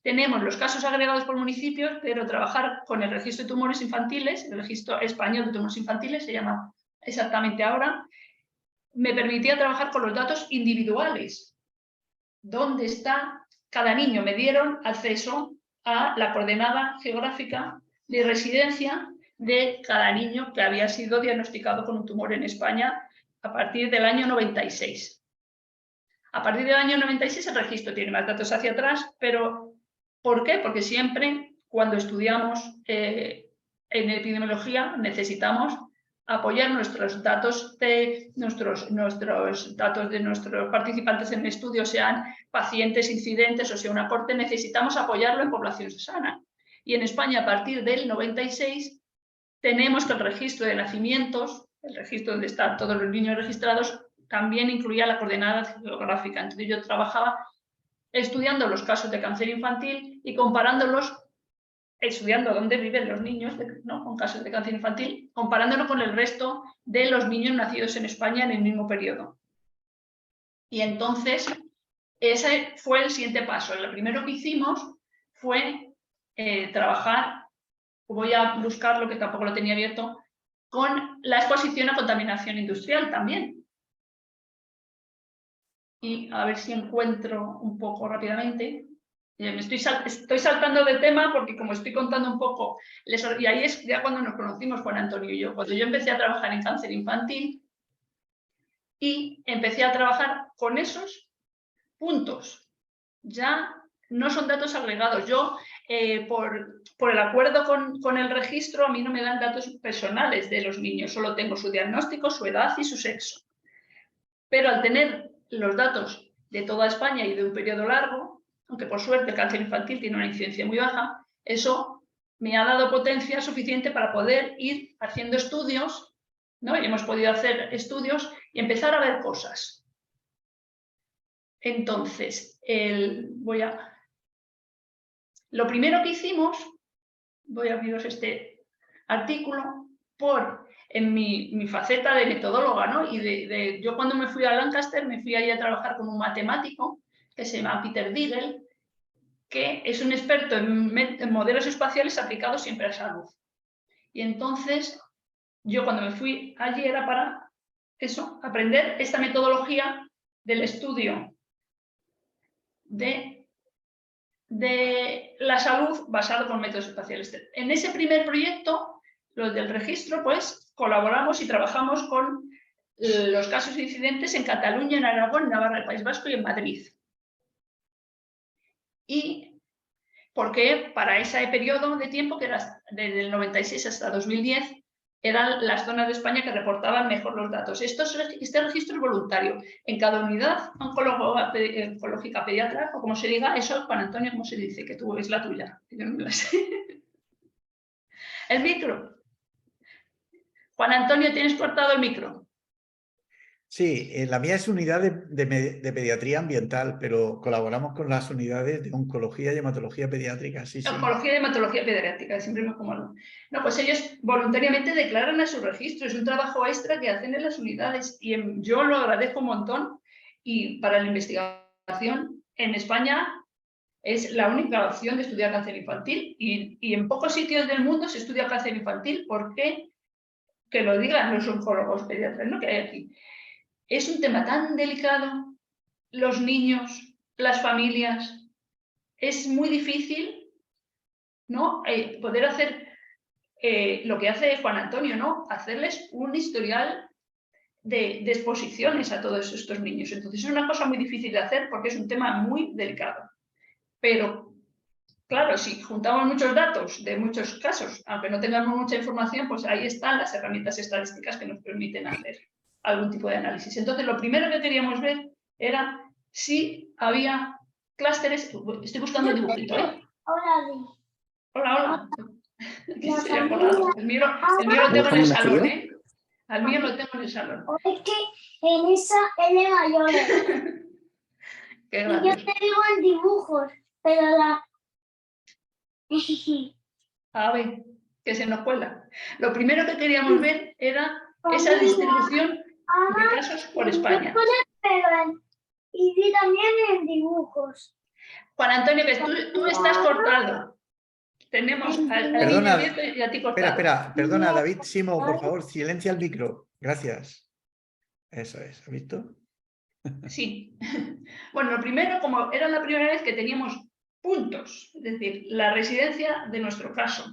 tenemos los casos agregados por municipios, pero trabajar con el registro de tumores infantiles, el registro español de tumores infantiles se llama exactamente ahora, me permitía trabajar con los datos individuales. ¿Dónde está cada niño? Me dieron acceso a la coordenada geográfica de residencia de cada niño que había sido diagnosticado con un tumor en España a partir del año 96. A partir del año 96 el registro tiene más datos hacia atrás, pero ¿por qué? Porque siempre cuando estudiamos en epidemiología necesitamos apoyar nuestros datos de nuestros participantes en el estudio, sean pacientes, incidentes o sea una corte, necesitamos apoyarlo en población sana. Y en España a partir del 96 tenemos que el registro de nacimientos, el registro donde están todos los niños registrados, también incluía la coordenada geográfica. Entonces yo trabajaba estudiando los casos de cáncer infantil y comparándolos, estudiando dónde viven los niños ¿no? con casos de cáncer infantil, comparándolo con el resto de los niños nacidos en España en el mismo periodo. Y entonces, ese fue el siguiente paso. Lo primero que hicimos fue trabajar, voy a buscar lo que tampoco lo tenía abierto, con la exposición a contaminación industrial también. Y a ver si encuentro un poco rápidamente. Estoy saltando de tema porque como estoy contando un poco, y ahí es ya cuando nos conocimos Juan Antonio y yo, cuando yo empecé a trabajar en cáncer infantil y empecé a trabajar con esos puntos. Ya no son datos agregados. Yo, por el acuerdo con el registro, a mí no me dan datos personales de los niños, solo tengo su diagnóstico, su edad y su sexo. Pero al tener los datos de toda España y de un periodo largo, aunque por suerte el cáncer infantil tiene una incidencia muy baja, eso me ha dado potencia suficiente para poder ir haciendo estudios, ¿no? Y hemos podido hacer estudios y empezar a ver cosas. Entonces, lo primero que hicimos, voy a abriros este artículo, en mi faceta de metodóloga, ¿no? Y yo cuando me fui a Lancaster me fui ahí a trabajar con un matemático que se llama Peter Deagle, que es un experto en modelos espaciales aplicados siempre a salud. Y entonces yo cuando me fui allí era para eso, aprender esta metodología del estudio de la salud basado con métodos espaciales. En ese primer proyecto, los del registro, pues colaboramos y trabajamos con los casos de incidentes en Cataluña, en Aragón, en Navarra, el País Vasco y en Madrid. Y porque para ese periodo de tiempo, que era desde el 96 hasta 2010, eran las zonas de España que reportaban mejor los datos. Este registro es voluntario. En cada unidad oncológica pediatra, o como se diga, eso, Juan Antonio, ¿cómo se dice? Que tú es la tuya. Yo no me la sé. El micro. Juan Antonio, tienes cortado el micro. Sí, la mía es unidad de pediatría ambiental, pero colaboramos con las unidades de oncología y hematología pediátrica. Sí, sí. Oncología y hematología pediátrica, siempre me como algo. No, pues ellos voluntariamente declaran a su registro, es un trabajo extra que hacen en las unidades y yo lo agradezco un montón. Y para la investigación en España es la única opción de estudiar cáncer infantil y en pocos sitios del mundo se estudia cáncer infantil porque, que lo digan los oncólogos pediatras, ¿no?, que hay aquí. Es un tema tan delicado, los niños, las familias, es muy difícil, ¿no?, poder hacer lo que hace Juan Antonio, ¿no?, hacerles un historial de exposiciones a todos estos niños. Entonces es una cosa muy difícil de hacer porque es un tema muy delicado. Pero, claro, si juntamos muchos datos de muchos casos, aunque no tengamos mucha información, pues ahí están las herramientas estadísticas que nos permiten hacer algún tipo de análisis. Entonces, lo primero que queríamos ver era si había clústeres. Estoy buscando el dibujito, ¿eh? Hola. Hola. Aquí se ha colado. El mío lo tengo en el salón, ¿eh? Al mío lo tengo en el salón. Es que en esa es de mayores. Qué Y yo gracioso. te digo en dibujos, pero la... A ver, que se nos cuela. Lo primero que queríamos ver era esa distribución de casos por España. Y vi también en dibujos. Juan Antonio, que tú estás cortado. Tenemos al niño abierto y a ti cortado. Espera, perdona, David Simo, por favor, silencia el micro. Gracias. Eso es, ¿has visto? Sí. Bueno, lo primero, como era la primera vez que teníamos puntos, es decir, la residencia de nuestro caso,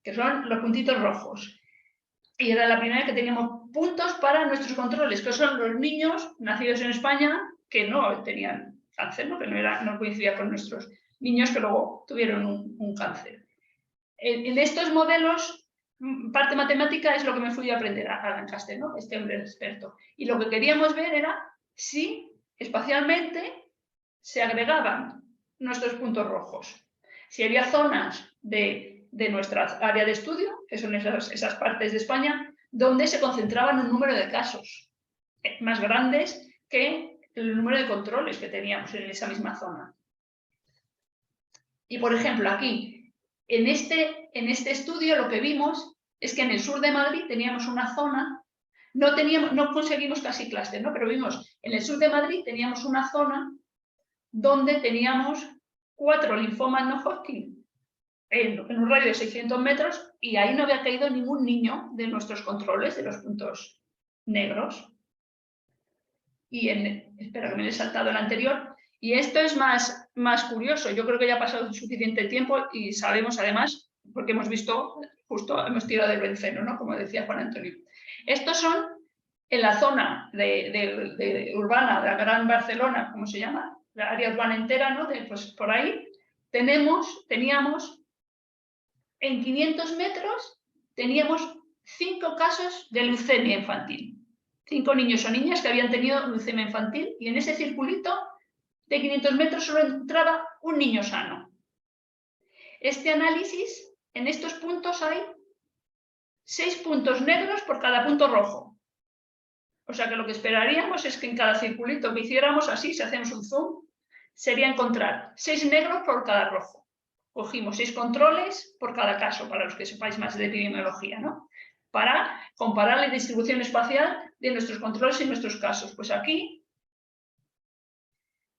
que son los puntitos rojos. Y era la primera vez que teníamos puntos para nuestros controles, que son los niños nacidos en España que no tenían cáncer, ¿no?, que no coincidía con nuestros niños que luego tuvieron un cáncer. En estos modelos, parte matemática es lo que me fui a aprender a Lancaster, ¿no?, este hombre experto. Y lo que queríamos ver era si espacialmente se agregaban nuestros puntos rojos. Si había zonas de nuestra área de estudio, que son esas partes de España, donde se concentraban un número de casos más grandes que el número de controles que teníamos en esa misma zona. Y, por ejemplo, aquí, en este estudio, lo que vimos es que en el sur de Madrid teníamos una zona, no conseguimos casi clúster, ¿no?, pero vimos, en el sur de Madrid teníamos una zona donde teníamos 4 linfomas no Hodgkin en un radio de 600 metros y ahí no había caído ningún niño de nuestros controles, de los puntos negros. Y espera que me he saltado el anterior. Y esto es más curioso. Yo creo que ya ha pasado suficiente tiempo y sabemos además, porque hemos visto, justo hemos tirado del benceno, ¿no?, como decía Juan Antonio. Estos son en la zona urbana de la Gran Barcelona, ¿cómo se llama?, la área urbana entera, ¿no?, pues por ahí teníamos en 500 metros teníamos 5 casos de leucemia infantil. 5 niños o niñas que habían tenido leucemia infantil y en ese circulito de 500 metros solo entraba un niño sano. Este análisis, en estos puntos hay 6 puntos negros por cada punto rojo. O sea que lo que esperaríamos es que en cada circulito que hiciéramos así, si hacemos un zoom, sería encontrar 6 negros por cada rojo. Cogimos 6 controles por cada caso, para los que sepáis más de epidemiología, ¿no?, para comparar la distribución espacial de nuestros controles y nuestros casos. Pues aquí,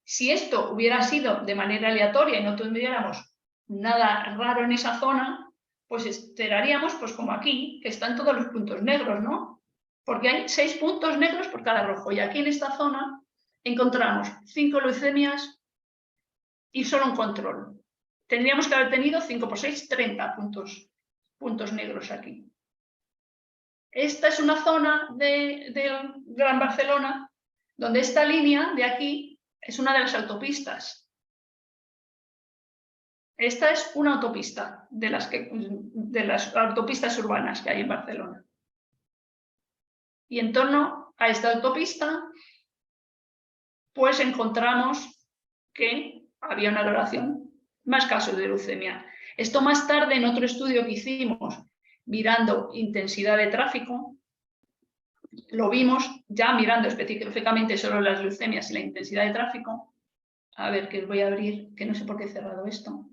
si esto hubiera sido de manera aleatoria y no tuviéramos nada raro en esa zona, pues esperaríamos, pues como aquí, que están todos los puntos negros, ¿no?, porque hay 6 puntos negros por cada rojo. Y aquí en esta zona encontramos 5 leucemias y solo un control. Tendríamos que haber tenido 5 por 6, 30 puntos negros aquí. Esta es una zona del Gran Barcelona donde esta línea de aquí es una de las autopistas. Esta es una autopista de las autopistas urbanas que hay en Barcelona. Y en torno a esta autopista, pues encontramos que había una relación, más casos de leucemia. Esto más tarde en otro estudio que hicimos, mirando intensidad de tráfico, lo vimos ya mirando específicamente solo las leucemias y la intensidad de tráfico. A ver, que voy a abrir, que no sé por qué he cerrado esto.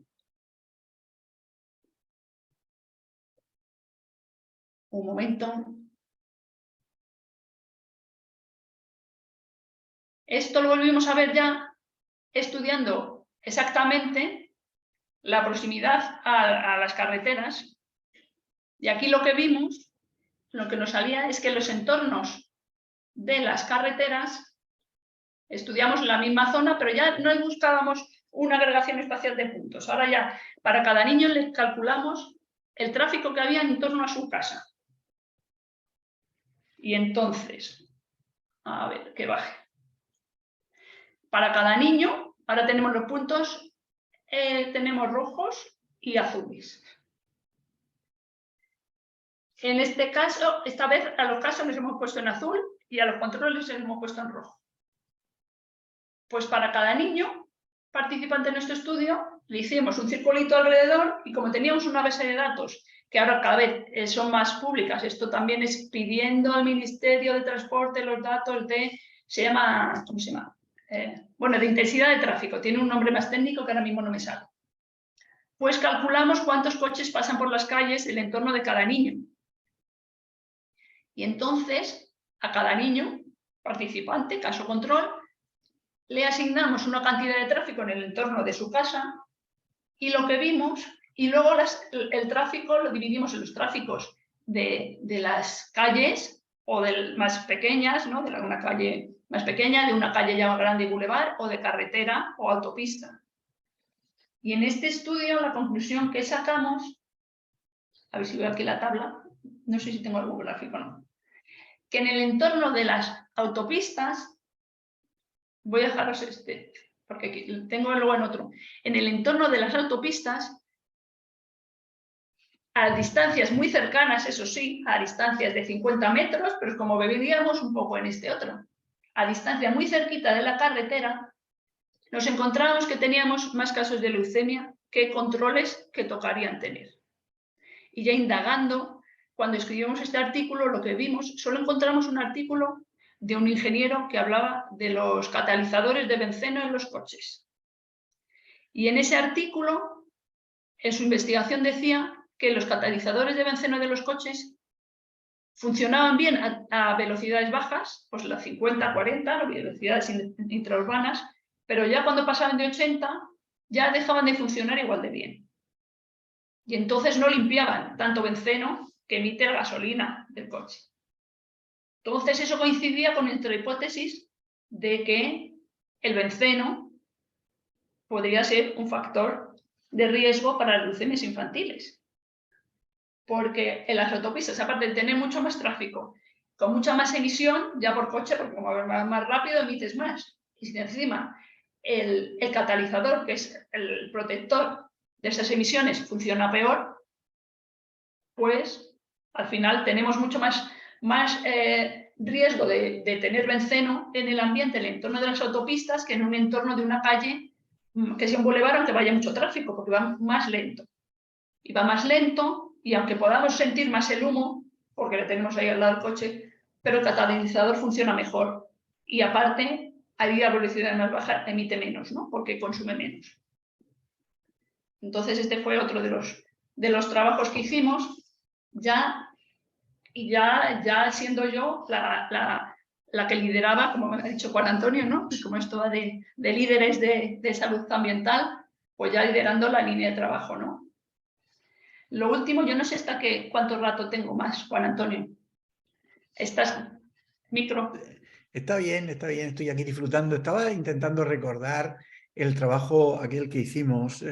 Un momento. Esto lo volvimos a ver ya estudiando exactamente la proximidad a las carreteras. Y aquí lo que vimos, lo que nos salía es que los entornos de las carreteras estudiamos la misma zona, pero ya no buscábamos una agregación espacial de puntos. Ahora ya para cada niño le calculamos el tráfico que había en torno a su casa. Y entonces, a ver, que baje. Para cada niño, ahora tenemos los puntos, tenemos rojos y azules. En este caso, esta vez a los casos los hemos puesto en azul y a los controles los hemos puesto en rojo. Pues para cada niño participante en nuestro estudio le hicimos un circulito alrededor y como teníamos una base de datos que ahora cada vez son más públicas, esto también es pidiendo al Ministerio de Transporte los datos de, se llama, ¿cómo se llama? Bueno, de intensidad de tráfico, tiene un nombre más técnico que ahora mismo no me sale. Pues calculamos cuántos coches pasan por las calles del entorno de cada niño. Y entonces, a cada niño participante, caso control, le asignamos una cantidad de tráfico en el entorno de su casa y lo que vimos, y luego el tráfico lo dividimos en los tráficos de las calles o de más pequeñas, ¿no? De una calle más pequeña, de una calle ya más grande y bulevar, o de carretera o autopista. Y en este estudio la conclusión que sacamos, a ver si veo aquí la tabla, no sé si tengo algún gráfico o no, que en el entorno de las autopistas, voy a dejaros este, porque aquí tengo luego en otro, en el entorno de las autopistas, a distancias muy cercanas, eso sí, a distancias de 50 metros, pero como veríamos un poco en este otro, a distancia muy cerquita de la carretera, nos encontramos que teníamos más casos de leucemia que controles que tocarían tener. Y ya indagando, cuando escribimos este artículo, lo que vimos, solo encontramos un artículo de un ingeniero que hablaba de los catalizadores de benceno en los coches. Y en ese artículo, en su investigación decía que los catalizadores de benceno de los coches funcionaban bien a velocidades bajas, pues las 50, 40, las velocidades intraurbanas, pero ya cuando pasaban de 80 ya dejaban de funcionar igual de bien. Y entonces no limpiaban tanto benceno que emite la gasolina del coche. Entonces eso coincidía con nuestra hipótesis de que el benceno podría ser un factor de riesgo para las leucemias infantiles. Porque en las autopistas, aparte de tener mucho más tráfico, con mucha más emisión, ya por coche, porque como vas más rápido emites más. Y si encima el catalizador, que es el protector de esas emisiones, funciona peor, pues al final tenemos mucho más riesgo de tener benceno en el ambiente, en el entorno de las autopistas, que en un entorno de una calle que sea un bulevar, aunque vaya mucho tráfico, porque va más lento. Y va más lento, y aunque podamos sentir más el humo, porque le tenemos ahí al lado del coche, pero el catalizador funciona mejor. Y aparte, a velocidad más baja emite menos, ¿no? Porque consume menos. Entonces este fue otro de los trabajos que hicimos, ya siendo yo la que lideraba, como me ha dicho Juan Antonio, ¿no? Como esto va de líderes de salud ambiental, pues ya liderando la línea de trabajo, ¿no? Lo último, yo no sé hasta cuánto rato tengo más, Juan Antonio. ¿Estás micro? Está bien, estoy aquí disfrutando. Estaba intentando recordar el trabajo aquel que hicimos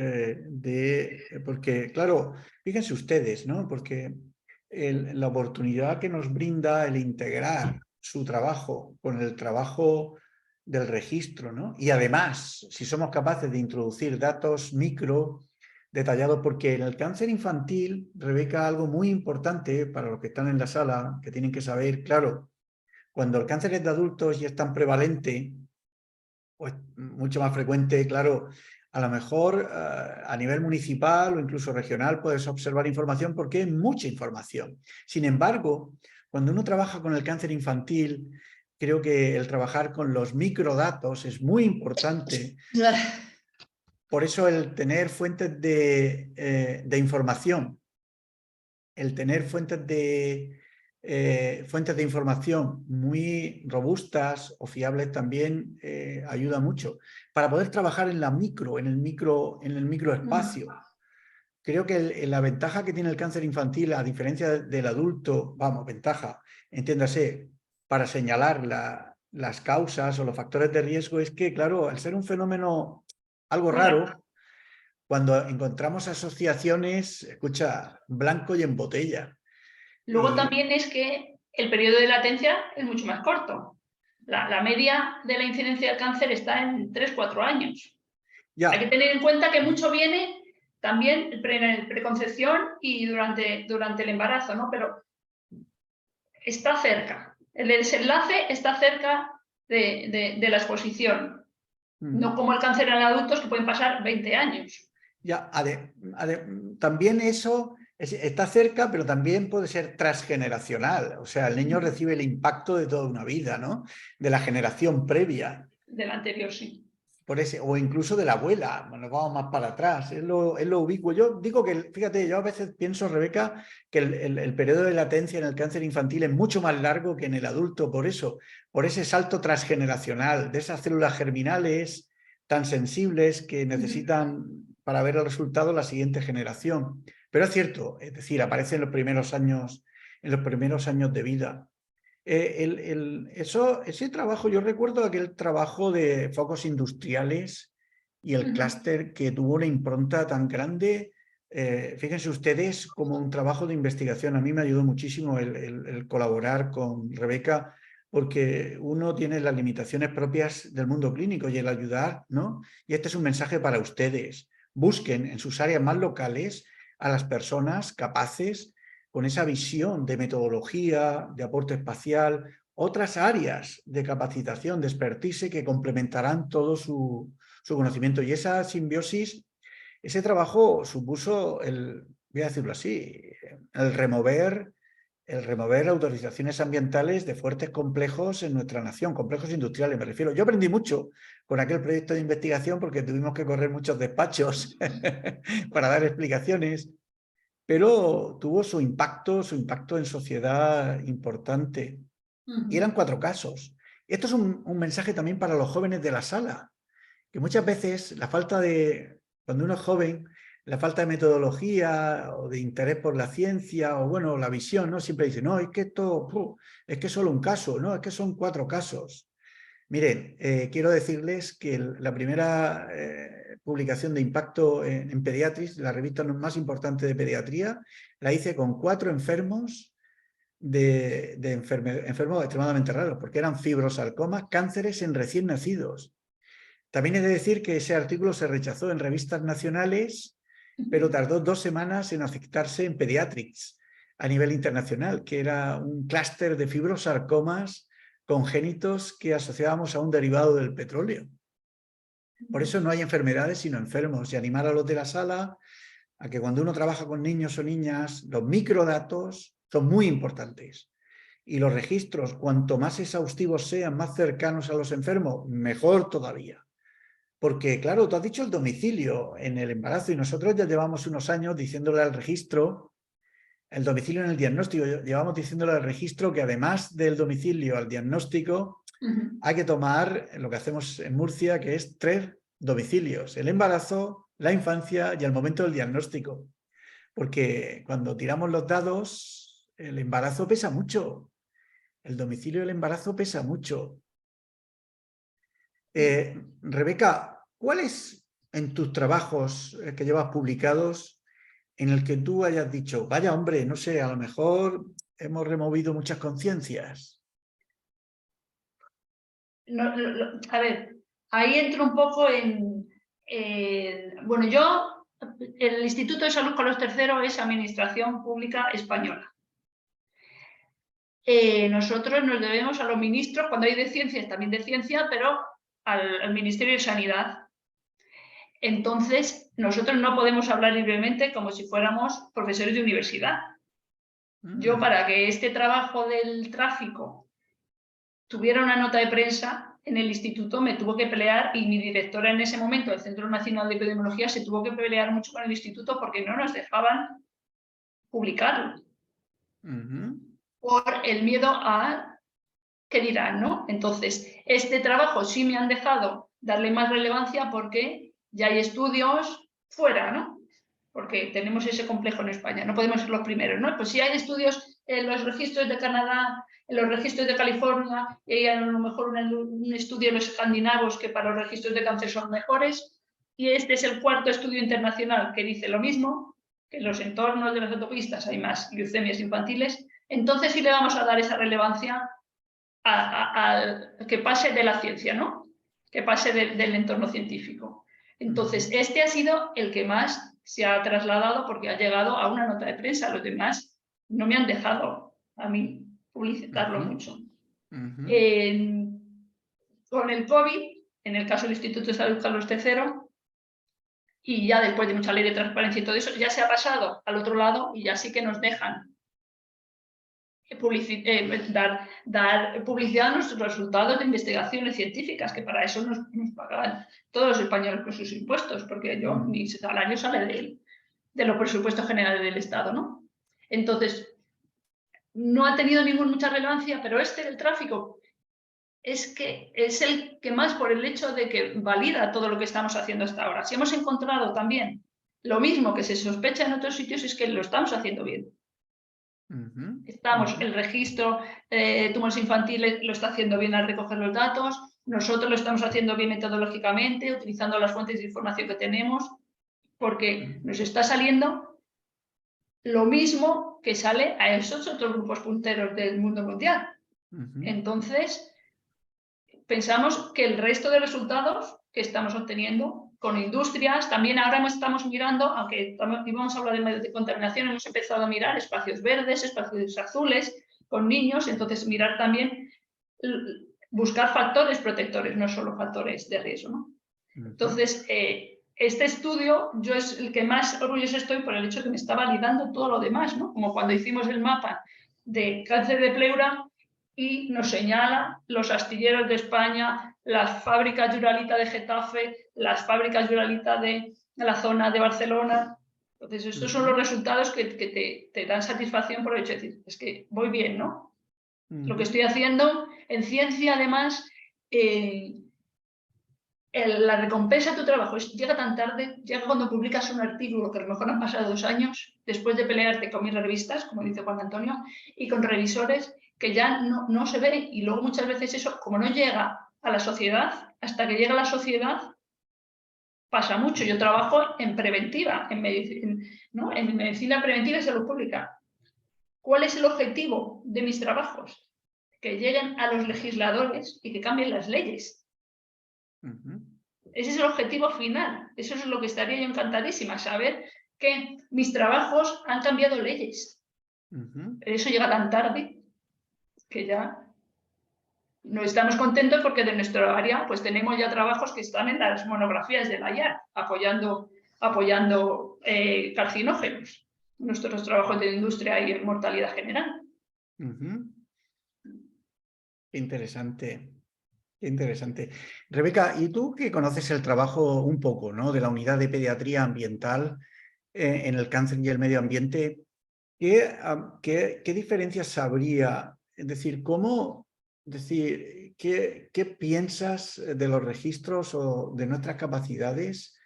porque, claro, fíjense ustedes, ¿no? Porque la oportunidad que nos brinda el integrar su trabajo con el trabajo del registro, ¿no? Y además, si somos capaces de introducir datos micro detallados, porque en el cáncer infantil, Rebeca, algo muy importante para los que están en la sala, que tienen que saber, claro, cuando el cáncer es de adultos y es tan prevalente, pues mucho más frecuente, claro, a lo mejor a nivel municipal o incluso regional puedes observar información porque es mucha información. Sin embargo, cuando uno trabaja con el cáncer infantil, creo que el trabajar con los microdatos es muy importante. Por eso el tener fuentes de información, el tener fuentes de información muy robustas o fiables también ayuda mucho para poder trabajar en el microespacio. Creo que la ventaja que tiene el cáncer infantil, a diferencia del adulto, vamos, ventaja, entiéndase, para señalar las causas o los factores de riesgo, es que, claro, al ser un fenómeno algo raro, cuando encontramos asociaciones, escucha, blanco y en botella. Luego también es que el periodo de latencia es mucho más corto. La media de la incidencia del cáncer está en 3-4 años. Ya. Hay que tener en cuenta que mucho viene también en preconcepción y durante el embarazo, ¿no? Pero está cerca. El desenlace está cerca de la exposición. No como el cáncer en adultos, que pueden pasar 20 años. Ya, también eso está cerca, pero también puede ser transgeneracional. O sea, el niño recibe el impacto de toda una vida, ¿no? De la generación previa. De la anterior, sí. O incluso de la abuela, nos vamos más para atrás, es lo ubicuo. Yo digo que, fíjate, yo a veces pienso, Rebeca, que el periodo de latencia en el cáncer infantil es mucho más largo que en el adulto, por ese salto transgeneracional de esas células germinales tan sensibles que necesitan para ver el resultado la siguiente generación. Pero es cierto, es decir, aparece en los primeros años de vida. Ese trabajo, yo recuerdo aquel trabajo de focos industriales y el clúster que tuvo una impronta tan grande. Fíjense ustedes, como un trabajo de investigación, a mí me ayudó muchísimo el colaborar con Rebeca, porque uno tiene las limitaciones propias del mundo clínico y el ayudar, ¿no? Y este es un mensaje para ustedes. Busquen en sus áreas más locales a las personas capaces con esa visión de metodología, de aporte espacial, otras áreas de capacitación, de expertise que complementarán todo su conocimiento. Y esa simbiosis, ese trabajo supuso voy a decirlo así, el remover autorizaciones ambientales de fuertes complejos en nuestra nación, complejos industriales me refiero. Yo aprendí mucho con aquel proyecto de investigación porque tuvimos que correr muchos despachos para dar explicaciones, pero tuvo su impacto en sociedad importante. Y eran 4 casos. Esto es un mensaje también para los jóvenes de la sala, que muchas veces cuando uno es joven, la falta de metodología o de interés por la ciencia o bueno, la visión, ¿no? Siempre dice, no, es que es que es solo un caso, no, es que son 4 casos. Miren, quiero decirles que la primera publicación de impacto en Pediatrics, la revista más importante de pediatría, la hice con 4 enfermos enfermos extremadamente raros, porque eran fibrosarcomas, cánceres en recién nacidos. También he de decir que ese artículo se rechazó en revistas nacionales, pero tardó 2 semanas en aceptarse en Pediatrics a nivel internacional, que era un clúster de fibrosarcomas congénitos que asociábamos a un derivado del petróleo. Por eso no hay enfermedades sino enfermos, y animar a los de la sala a que cuando uno trabaja con niños o niñas, los microdatos son muy importantes. Y los registros, cuanto más exhaustivos sean, más cercanos a los enfermos, mejor todavía. Porque, claro, tú has dicho el domicilio en el embarazo y nosotros ya llevamos unos años diciéndole al registro, el domicilio en el diagnóstico, llevamos diciéndole al registro que además del domicilio al diagnóstico, hay que tomar lo que hacemos en Murcia, que es 3 domicilios: el embarazo, la infancia y el momento del diagnóstico. Porque cuando tiramos los dados, el embarazo pesa mucho. El domicilio del embarazo pesa mucho. Rebeca, ¿Cuál es en tus trabajos que llevas publicados en el que tú hayas dicho, vaya hombre, no sé, a lo mejor hemos removido muchas conciencias? A ver, ahí entro un poco en... bueno, el Instituto de Salud Carlos III es Administración Pública Española. Nosotros nos debemos a los ministros, cuando hay de ciencias, también de ciencia, pero al Ministerio de Sanidad. Entonces, nosotros no podemos hablar libremente como si fuéramos profesores de universidad. Yo, para que este trabajo del tráfico tuviera una nota de prensa en el instituto, me tuvo que pelear, y mi directora en ese momento del Centro Nacional de Epidemiología se tuvo que pelear mucho con el instituto porque no nos dejaban publicarlo. Por el miedo a qué dirán, ¿no? Entonces, este trabajo sí me han dejado darle más relevancia porque ya hay estudios fuera, ¿no? Porque tenemos ese complejo en España, no podemos ser los primeros, ¿no? Pues si hay estudios en los registros de Canadá, en los registros de California, y hay a lo mejor un estudio en los escandinavos que para los registros de cáncer son mejores, y este es el cuarto estudio internacional que dice lo mismo, que en los entornos de las autopistas hay más leucemias infantiles, entonces sí le vamos a dar esa relevancia a que pase de la ciencia, ¿no? Que pase del entorno científico. Entonces, este ha sido el que más se ha trasladado porque ha llegado a una nota de prensa. Los demás no me han dejado a mí publicitarlo mucho. Con el COVID, en el caso del Instituto de Salud Carlos III, y ya después de mucha ley de transparencia y todo eso, ya se ha pasado al otro lado y ya sí que nos dejan dar publicidad a nuestros resultados de investigaciones científicas, que para eso nos pagan todos los españoles con sus impuestos, porque mi salario sale de los presupuestos generales del Estado, ¿no? Entonces, no ha tenido mucha relevancia, pero del tráfico es que es el que más, por el hecho de que valida todo lo que estamos haciendo hasta ahora. Si hemos encontrado también lo mismo que se sospecha en otros sitios, es que lo estamos haciendo bien. El registro de tumores infantiles lo está haciendo bien al recoger los datos, nosotros lo estamos haciendo bien metodológicamente, utilizando las fuentes de información que tenemos, porque nos está saliendo lo mismo que sale a esos otros grupos punteros del mundo mundial. Entonces, pensamos que el resto de resultados que estamos obteniendo con industrias, también ahora estamos mirando, aunque íbamos a hablar de medios de contaminación, hemos empezado a mirar espacios verdes, espacios azules con niños, entonces mirar también, buscar factores protectores, no solo factores de riesgo, ¿no? Entonces, este estudio, yo es el que más orgulloso estoy por el hecho de que me está validando todo lo demás, ¿no? Como cuando hicimos el mapa de cáncer de pleura y nos señala los astilleros de España, las fábricas Duralita de Getafe, las fábricas Duralita de la zona de Barcelona. Entonces, estos son los resultados que te dan satisfacción por el hecho de decir, es que voy bien, ¿no? Lo que estoy haciendo en ciencia, además, la recompensa de tu trabajo llega tan tarde, llega cuando publicas un artículo que a lo mejor han pasado 2 años, después de pelearte con mis revistas, como dice Juan Antonio, y con revisores, que ya no se ve, y luego muchas veces eso, como no llega a la sociedad, hasta que llega a la sociedad, pasa mucho. Yo trabajo en preventiva, en medicina preventiva y salud pública. ¿Cuál es el objetivo de mis trabajos? Que lleguen a los legisladores y que cambien las leyes. Ese es el objetivo final. Eso es lo que estaría yo encantadísima, saber que mis trabajos han cambiado leyes. Pero eso llega tan tarde que ya no estamos contentos, porque de nuestro área pues tenemos ya trabajos que están en las monografías de la IAR apoyando carcinógenos, nuestros trabajos de industria y mortalidad general. Interesante. Interesante. Rebeca, ¿y tú que conoces el trabajo un poco, ¿no?, de la unidad de pediatría ambiental en el cáncer y el medio ambiente, ¿qué diferencias habría? Es decir, ¿qué piensas de los registros o de nuestras capacidades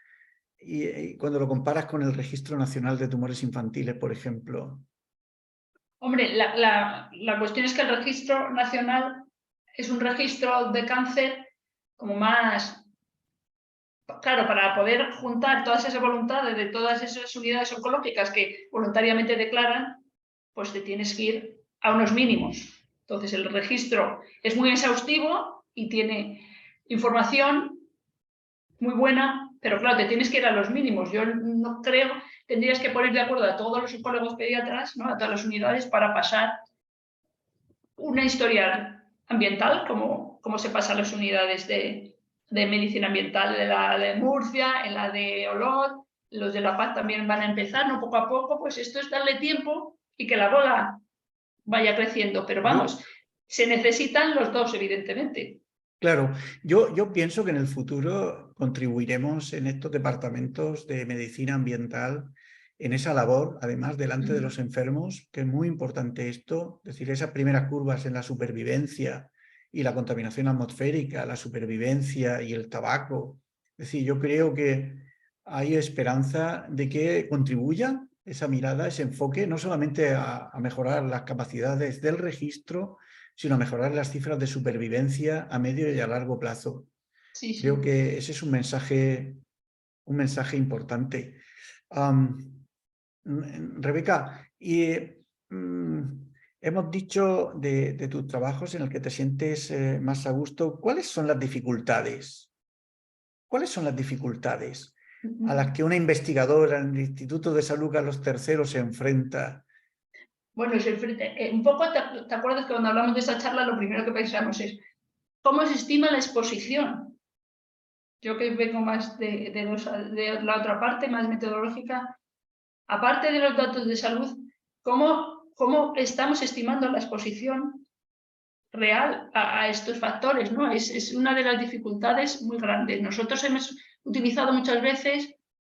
y cuando lo comparas con el Registro Nacional de Tumores Infantiles, por ejemplo? Hombre, la cuestión es que el Registro Nacional es un registro de cáncer como más claro, para poder juntar todas esas voluntades de todas esas unidades oncológicas que voluntariamente declaran, pues te tienes que ir a unos mínimos. Entonces el registro es muy exhaustivo y tiene información muy buena, pero claro, te tienes que ir a los mínimos. Yo no creo, tendrías que poner de acuerdo a todos los oncólogos pediatras, ¿no? A todas las unidades para pasar una historia ambiental, como se pasa a las unidades de medicina ambiental de la de Murcia, en la de Olot, los de La Paz también van a empezar, ¿no? Poco a poco, pues esto es darle tiempo y que la bola vaya creciendo, pero vamos, se necesitan los dos, evidentemente. Claro, yo pienso que en el futuro contribuiremos en estos departamentos de medicina ambiental en esa labor, además delante de los enfermos, que es muy importante esto, es decir, esas primeras curvas en la supervivencia y la contaminación atmosférica, la supervivencia y el tabaco. Es decir, yo creo que hay esperanza de que contribuya esa mirada, ese enfoque, no solamente a mejorar las capacidades del registro, sino a mejorar las cifras de supervivencia a medio y a largo plazo. Sí, Creo sí. que ese es un mensaje importante. Rebeca, hemos dicho de tus trabajos en el que te sientes más a gusto. ¿Cuáles son las dificultades? ¿Cuáles son las dificultades a las que una investigadora en el Instituto de Salud Carlos III se enfrenta? Bueno, un poco te acuerdas que cuando hablamos de esa charla lo primero que pensamos es ¿cómo se estima la exposición? Yo que vengo más de la otra parte, más metodológica, aparte de los datos de salud, ¿cómo estamos estimando la exposición real a estos factores, ¿no? Es una de las dificultades muy grandes. Nosotros hemos utilizado muchas veces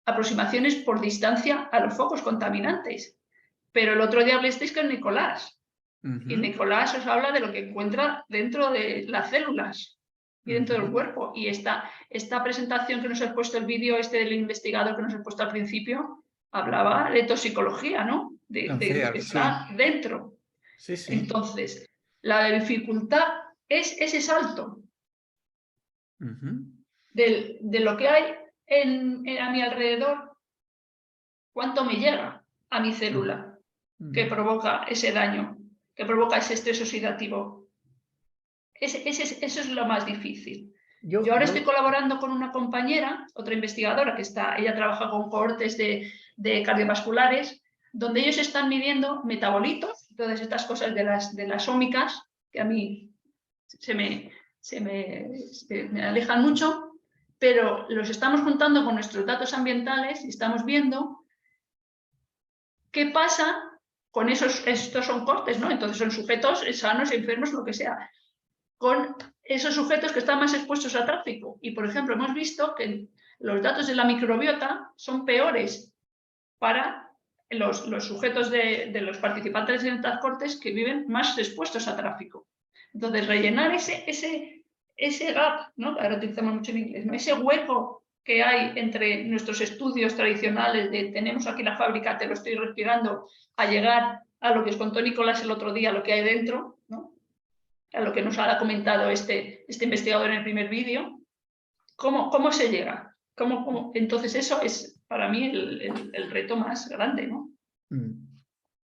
aproximaciones por distancia a los focos contaminantes, pero el otro día hablasteis con Nicolás, y Nicolás os habla de lo que encuentra dentro de las células y dentro del cuerpo. Y esta presentación que nos ha puesto el vídeo del investigador que nos ha puesto al principio, hablaba de toxicología, ¿no? De lo que está dentro. Sí, sí. Entonces, la dificultad es ese salto de lo que hay a mi alrededor, cuánto me llega a mi célula que provoca ese daño, que provoca ese estrés oxidativo. Eso es lo más difícil. Yo ahora estoy colaborando con una compañera, otra investigadora, ella trabaja con cohortes de cardiovasculares, donde ellos están midiendo metabolitos, todas estas cosas de las ómicas, que a mí me alejan mucho, pero los estamos juntando con nuestros datos ambientales y estamos viendo qué pasa con estos son cortes, ¿no? Entonces son sujetos sanos, enfermos, lo que sea, con esos sujetos que están más expuestos a tráfico. Y, por ejemplo, hemos visto que los datos de la microbiota son peores para los sujetos de los participantes en estas cortes que viven más expuestos a tráfico. Entonces, rellenar ese gap, ¿no? Ahora utilizamos mucho en inglés, ¿no? Ese hueco que hay entre nuestros estudios tradicionales de tenemos aquí la fábrica, te lo estoy respirando, a llegar a lo que os contó Nicolás el otro día, lo que hay dentro, ¿no? A lo que nos ha comentado este investigador en el primer vídeo. ¿Cómo se llega? Entonces eso es para mí el reto más grande, ¿no?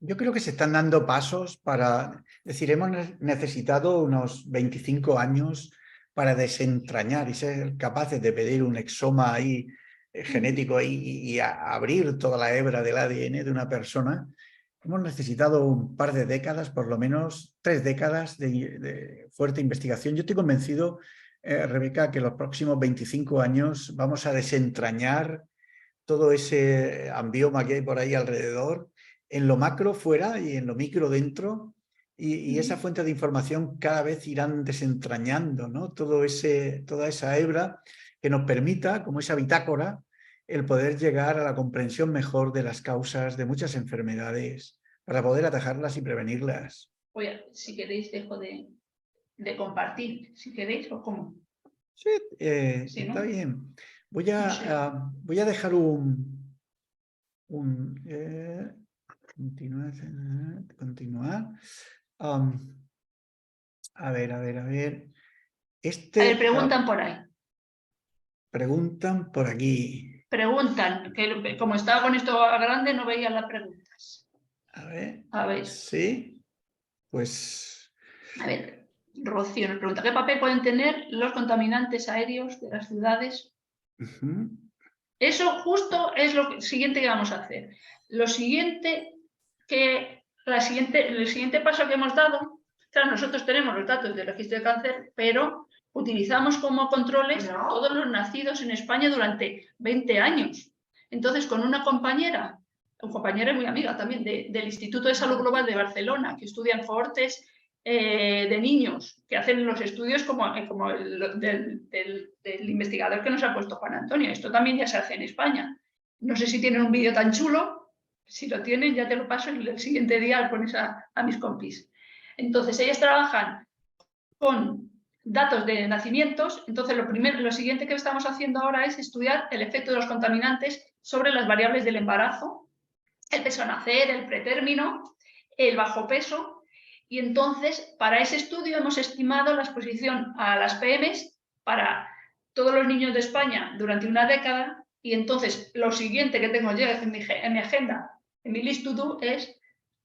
Yo creo que se están dando pasos para... Es decir, hemos necesitado unos 25 años para desentrañar y ser capaces de pedir un exoma ahí, genético y abrir toda la hebra del ADN de una persona. Hemos necesitado un par de décadas, por lo menos 3 décadas de fuerte investigación. Yo estoy convencido, Rebeca, que los próximos 25 años vamos a desentrañar todo ese ambioma que hay por ahí alrededor, en lo macro fuera y en lo micro dentro, y esa fuente de información cada vez irán desentrañando, ¿no? Toda esa hebra que nos permita, como esa bitácora, el poder llegar a la comprensión mejor de las causas de muchas enfermedades para poder atajarlas y prevenirlas. Oye, si queréis dejo de compartir, si queréis, o cómo. Sí, Sí, está ¿no? bien. Voy a dejar continuar. A ver. A ver, preguntan por ahí. Preguntan por aquí. Preguntan, que como estaba con esto a grande no veían las preguntas. A ver. A ver. Sí. Pues... A ver, Rocío nos pregunta, ¿qué papel pueden tener los contaminantes aéreos de las ciudades? Eso justo es lo siguiente que vamos a hacer. El siguiente paso que hemos dado, claro, nosotros tenemos los datos del registro de cáncer, pero utilizamos como controles todos los nacidos en España durante 20 años. Entonces, con una compañera muy amiga también del Instituto de Salud Global de Barcelona, que estudia en cohortes de niños, que hacen los estudios como el del investigador que nos ha puesto Juan Antonio. Esto también ya se hace en España. No sé si tienen un vídeo tan chulo. Si lo tienen, ya te lo paso y el siguiente día lo pones a mis compis. Entonces, ellas trabajan con datos de nacimientos. Entonces, lo siguiente que estamos haciendo ahora es estudiar el efecto de los contaminantes sobre las variables del embarazo, el peso a nacer, el pretérmino, el bajo peso. Y entonces, para ese estudio hemos estimado la exposición a las PMs para todos los niños de España durante una década. Y entonces, lo siguiente que tengo yo en mi agenda, en mi list to do, es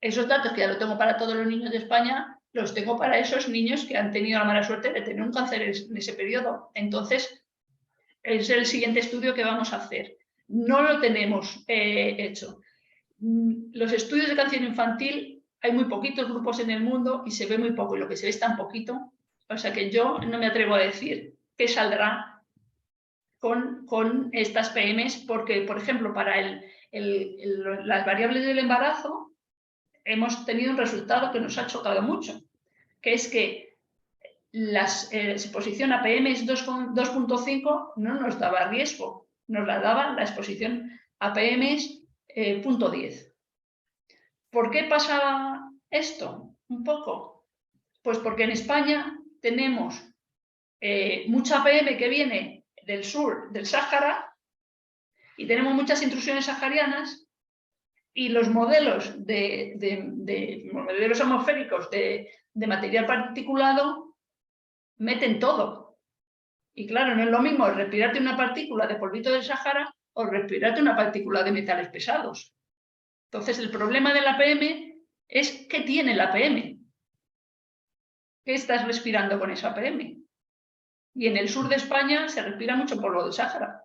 esos datos que ya lo tengo para todos los niños de España, los tengo para esos niños que han tenido la mala suerte de tener un cáncer en ese periodo. Entonces, es el siguiente estudio que vamos a hacer. No lo tenemos hecho. Los estudios de cáncer infantil, hay muy poquitos grupos en el mundo y se ve muy poco, y lo que se ve es tan poquito, o sea que yo no me atrevo a decir qué saldrá con estas PMs, porque, por ejemplo, para las variables del embarazo hemos tenido un resultado que nos ha chocado mucho, que es que la exposición a PMs 2.5 no nos daba riesgo, nos la daba la exposición a PMs 0.10. ¿Por qué pasa esto? Un poco. Pues porque en España tenemos mucha PM que viene del sur del Sáhara y tenemos muchas intrusiones saharianas, y los modelos modelos atmosféricos de material particulado meten todo. Y claro, no es lo mismo respirarte una partícula de polvito del Sáhara o respirarte una partícula de metales pesados. Entonces, el problema de la PM es ¿qué tiene la PM? ¿Qué estás respirando con esa PM? Y en el sur de España se respira mucho polvo del Sáhara,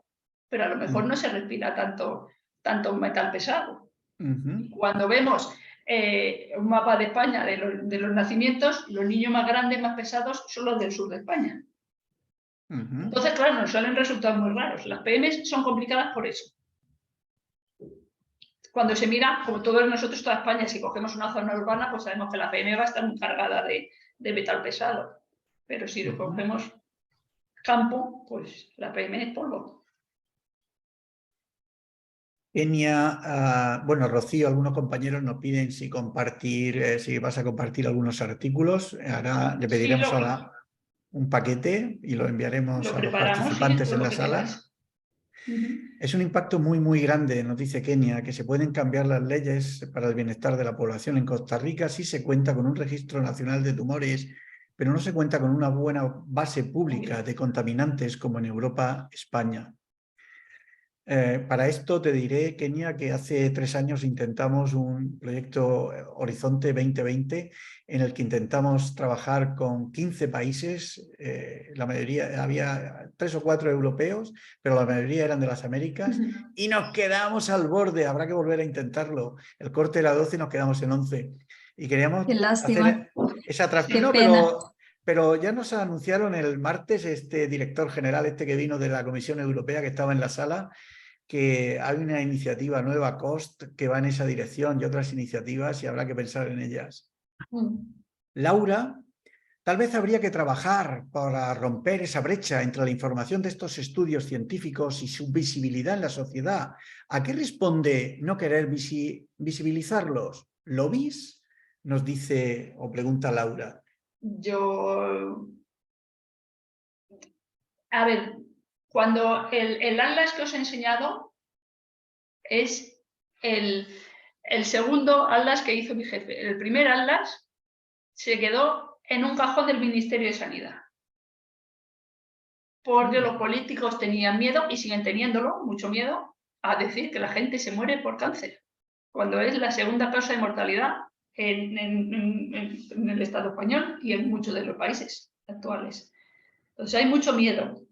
pero a lo mejor no se respira tanto metal pesado. Cuando vemos un mapa de España de los nacimientos, los niños más grandes, más pesados, son los del sur de España. Entonces, claro, nos salen resultados muy raros. Las PMs son complicadas por eso. Cuando se mira, como todos nosotros, toda España, si cogemos una zona urbana, pues sabemos que la PM va a estar muy cargada de metal pesado. Pero si lo cogemos campo, pues la PM es polvo. Kenia, bueno, Rocío, algunos compañeros nos piden si vas a compartir algunos artículos. Ahora le pediremos un paquete y lo enviaremos a los participantes en la sala. Es un impacto muy, muy grande, nos dice Kenia, que se pueden cambiar las leyes para el bienestar de la población en Costa Rica si se cuenta con un registro nacional de tumores, pero no se cuenta con una buena base pública de contaminantes como en Europa, España. Para esto te diré, Kenia, que hace 3 años intentamos un proyecto Horizonte 2020 en el que intentamos trabajar con 15 países, la mayoría, había 3 o 4 europeos, pero la mayoría eran de las Américas, y nos quedamos al borde. Habrá que volver a intentarlo. El corte era 12 y nos quedamos en 11. Y queríamos hacer esa transferencia, pero ya nos anunciaron el martes este director general, que vino de la Comisión Europea, que estaba en la sala, que hay una iniciativa nueva, COST, que va en esa dirección, y otras iniciativas, y habrá que pensar en ellas. Laura, tal vez habría que trabajar para romper esa brecha entre la información de estos estudios científicos y su visibilidad en la sociedad. ¿A qué responde no querer visibilizarlos? ¿Lobbies? Nos dice o pregunta Laura. A ver, cuando el atlas que os he enseñado es el segundo atlas que hizo mi jefe. El primer atlas se quedó en un cajón del Ministerio de Sanidad. porque los políticos tenían miedo, y siguen teniéndolo, mucho miedo, a decir que la gente se muere por cáncer, cuando es la segunda causa de mortalidad en el Estado español y en muchos de los países actuales. Entonces hay mucho miedo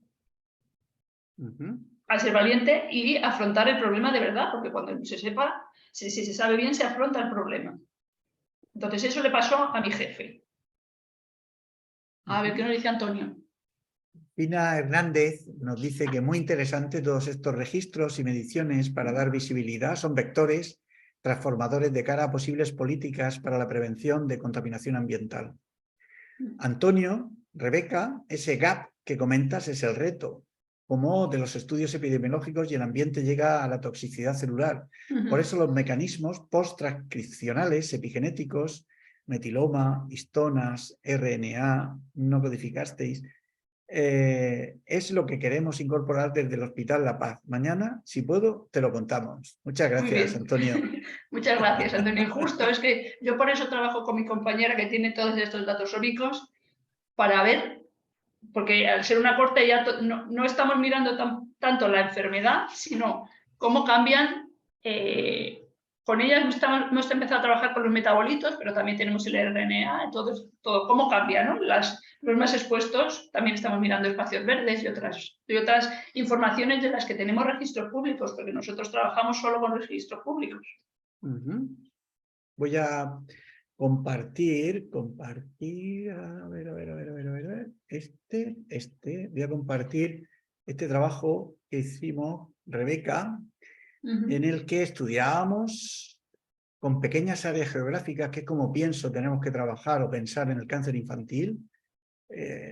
a ser valiente y afrontar el problema de verdad, porque cuando se sepa, si se sabe bien, se afronta el problema. Entonces eso le pasó a mi jefe. A ver, ¿qué nos dice Antonio? Pina Hernández nos dice que muy interesante todos estos registros y mediciones para dar visibilidad, son vectores transformadores de cara a posibles políticas para la prevención de contaminación ambiental. Antonio, Rebeca, ese gap que comentas es el reto, como de los estudios epidemiológicos y el ambiente llega a la toxicidad celular. Por eso los mecanismos post-transcripcionales epigenéticos, metiloma, histonas, RNA, no codificasteis, es lo que queremos incorporar desde el Hospital La Paz. Mañana, si puedo, te lo contamos. Muchas gracias, Antonio. Muchas gracias, Antonio. Justo, es que yo por eso trabajo con mi compañera que tiene todos estos datos ómicos para ver, porque al ser una corte ya no estamos mirando tanto la enfermedad, sino cómo cambian. Con ellas hemos empezado a trabajar con los metabolitos, pero también tenemos el RNA, todo cómo cambia, ¿no? Los más expuestos, también estamos mirando espacios verdes y otras informaciones de las que tenemos registros públicos, porque nosotros trabajamos solo con registros públicos. Voy a compartir, a ver, voy a compartir este trabajo que hicimos, Rebeca, en el que estudiábamos con pequeñas áreas geográficas, que es como pienso tenemos que trabajar o pensar en el cáncer infantil.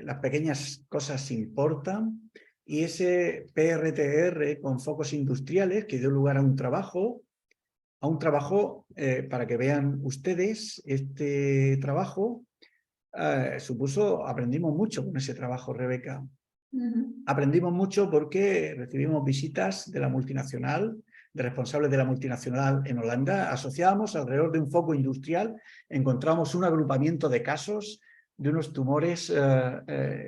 Las pequeñas cosas importan, y ese PRTR con focos industriales que dio lugar a un trabajo, para que vean ustedes, este trabajo aprendimos mucho con ese trabajo, Rebeca. Aprendimos mucho porque recibimos visitas de la multinacional, de responsables de la multinacional en Holanda. Asociábamos alrededor de un foco industrial, encontramos un agrupamiento de casos de unos tumores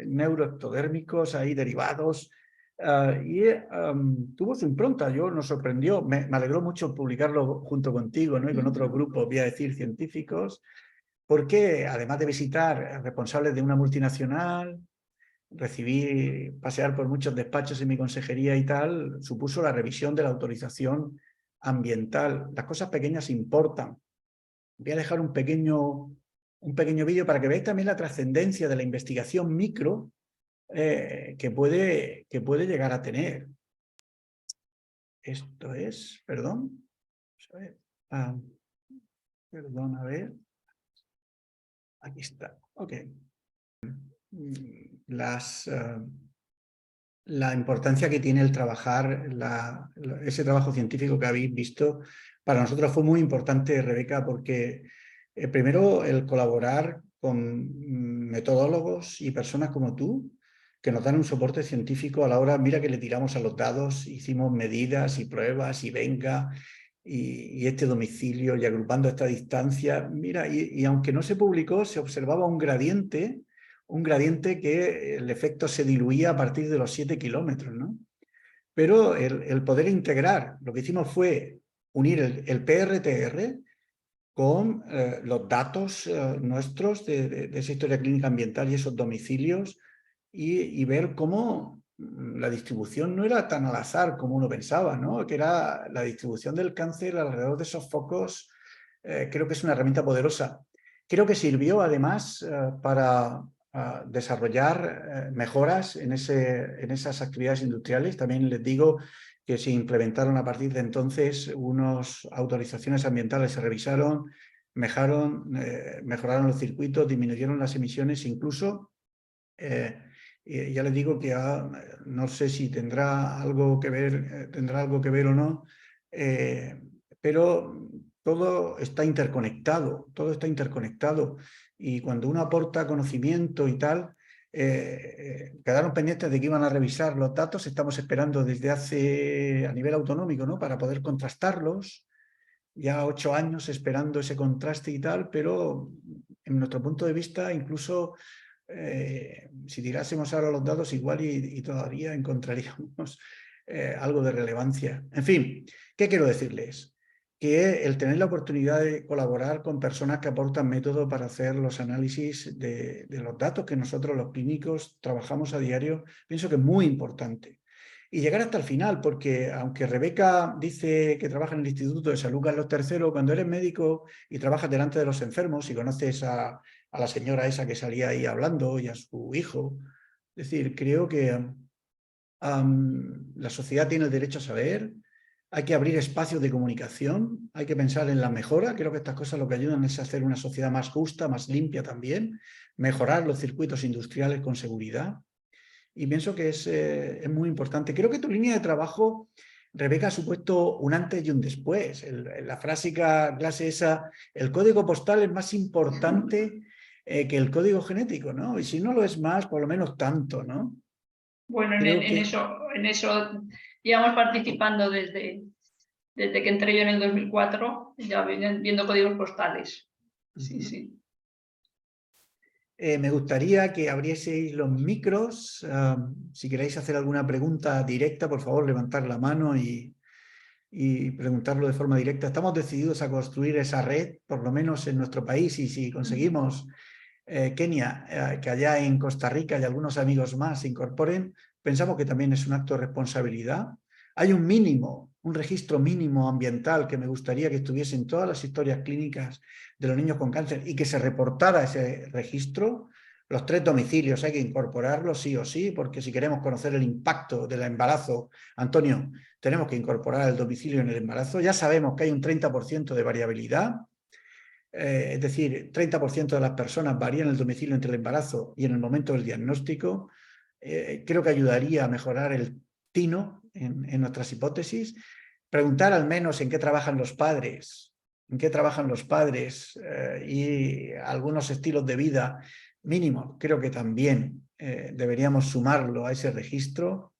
neuroectodérmicos ahí derivados, tuvo su impronta. Nos sorprendió, me alegró mucho publicarlo junto contigo, ¿no? Y con otros grupos, voy a decir, científicos, porque además de visitar responsables de una multinacional, pasear por muchos despachos en mi consejería y tal, supuso la revisión de la autorización ambiental. Las cosas pequeñas importan. Voy a dejar un pequeño vídeo para que veáis también la trascendencia de la investigación micro que puede llegar a tener. Esto es, perdón. Perdón, a ver. Aquí está. Ok. La importancia que tiene el trabajar, ese trabajo científico que habéis visto, para nosotros fue muy importante, Rebeca, porque primero el colaborar con metodólogos y personas como tú, que nos dan un soporte científico a la hora, mira que le tiramos a los dados, hicimos medidas y pruebas y venga, y este domicilio, y agrupando esta distancia, mira, y aunque no se publicó, se observaba un gradiente que el efecto se diluía a partir de los 7 kilómetros, ¿no? Pero el poder integrar, lo que hicimos fue unir el PRTR con los datos nuestros de esa historia clínica ambiental y esos domicilios, y ver cómo la distribución no era tan al azar como uno pensaba, ¿no? Que era la distribución del cáncer alrededor de esos focos. Creo que es una herramienta poderosa. Creo que sirvió además para desarrollar mejoras en esas actividades industriales. También les digo que se implementaron a partir de entonces unas autorizaciones ambientales, se revisaron, mejoraron los circuitos, disminuyeron las emisiones, incluso ya les digo que no sé si tendrá algo que ver o no, pero todo está interconectado, y cuando uno aporta conocimiento y tal, quedaron pendientes de que iban a revisar los datos. Estamos esperando desde hace, a nivel autonómico, ¿no?, para poder contrastarlos, ya 8 años esperando ese contraste y tal, pero en nuestro punto de vista incluso si tirásemos ahora los datos igual y todavía encontraríamos algo de relevancia. En fin, ¿qué quiero decirles? Que el tener la oportunidad de colaborar con personas que aportan método para hacer los análisis de los datos que nosotros los clínicos trabajamos a diario, pienso que es muy importante. Y llegar hasta el final, porque aunque Rebeca dice que trabaja en el Instituto de Salud Carlos III, cuando eres médico y trabajas delante de los enfermos y conoces a la señora esa que salía ahí hablando y a su hijo, es decir, creo que la sociedad tiene el derecho a saber, hay que abrir espacios de comunicación, hay que pensar en la mejora. Creo que estas cosas lo que ayudan es a hacer una sociedad más justa, más limpia también, mejorar los circuitos industriales con seguridad. Y pienso que es muy importante. Creo que tu línea de trabajo, Rebeca, ha supuesto un antes y un después. La frásica clase esa, el código postal es más importante que el código genético, ¿no? Y si no lo es más, por lo menos tanto, ¿no? Bueno, en eso llevamos participando desde que entré yo en el 2004, ya viendo códigos postales. Sí, sí. Me gustaría que abrieseis los micros. Si queréis hacer alguna pregunta directa, por favor, levantar la mano y preguntarlo de forma directa. Estamos decididos a construir esa red, por lo menos en nuestro país, y si conseguimos Kenia, que allá en Costa Rica y algunos amigos más se incorporen, pensamos que también es un acto de responsabilidad. Hay un mínimo, un registro mínimo ambiental que me gustaría que estuviese en todas las historias clínicas de los niños con cáncer y que se reportara ese registro. Los 3 domicilios hay que incorporarlos sí o sí, porque si queremos conocer el impacto del embarazo, Antonio, tenemos que incorporar el domicilio en el embarazo. Ya sabemos que hay un 30% de variabilidad, es decir, 30% de las personas varían el domicilio entre el embarazo y en el momento del diagnóstico. Creo que ayudaría a mejorar el tino en nuestras hipótesis. Preguntar al menos en qué trabajan los padres, y algunos estilos de vida mínimos. Creo que también deberíamos sumarlo a ese registro.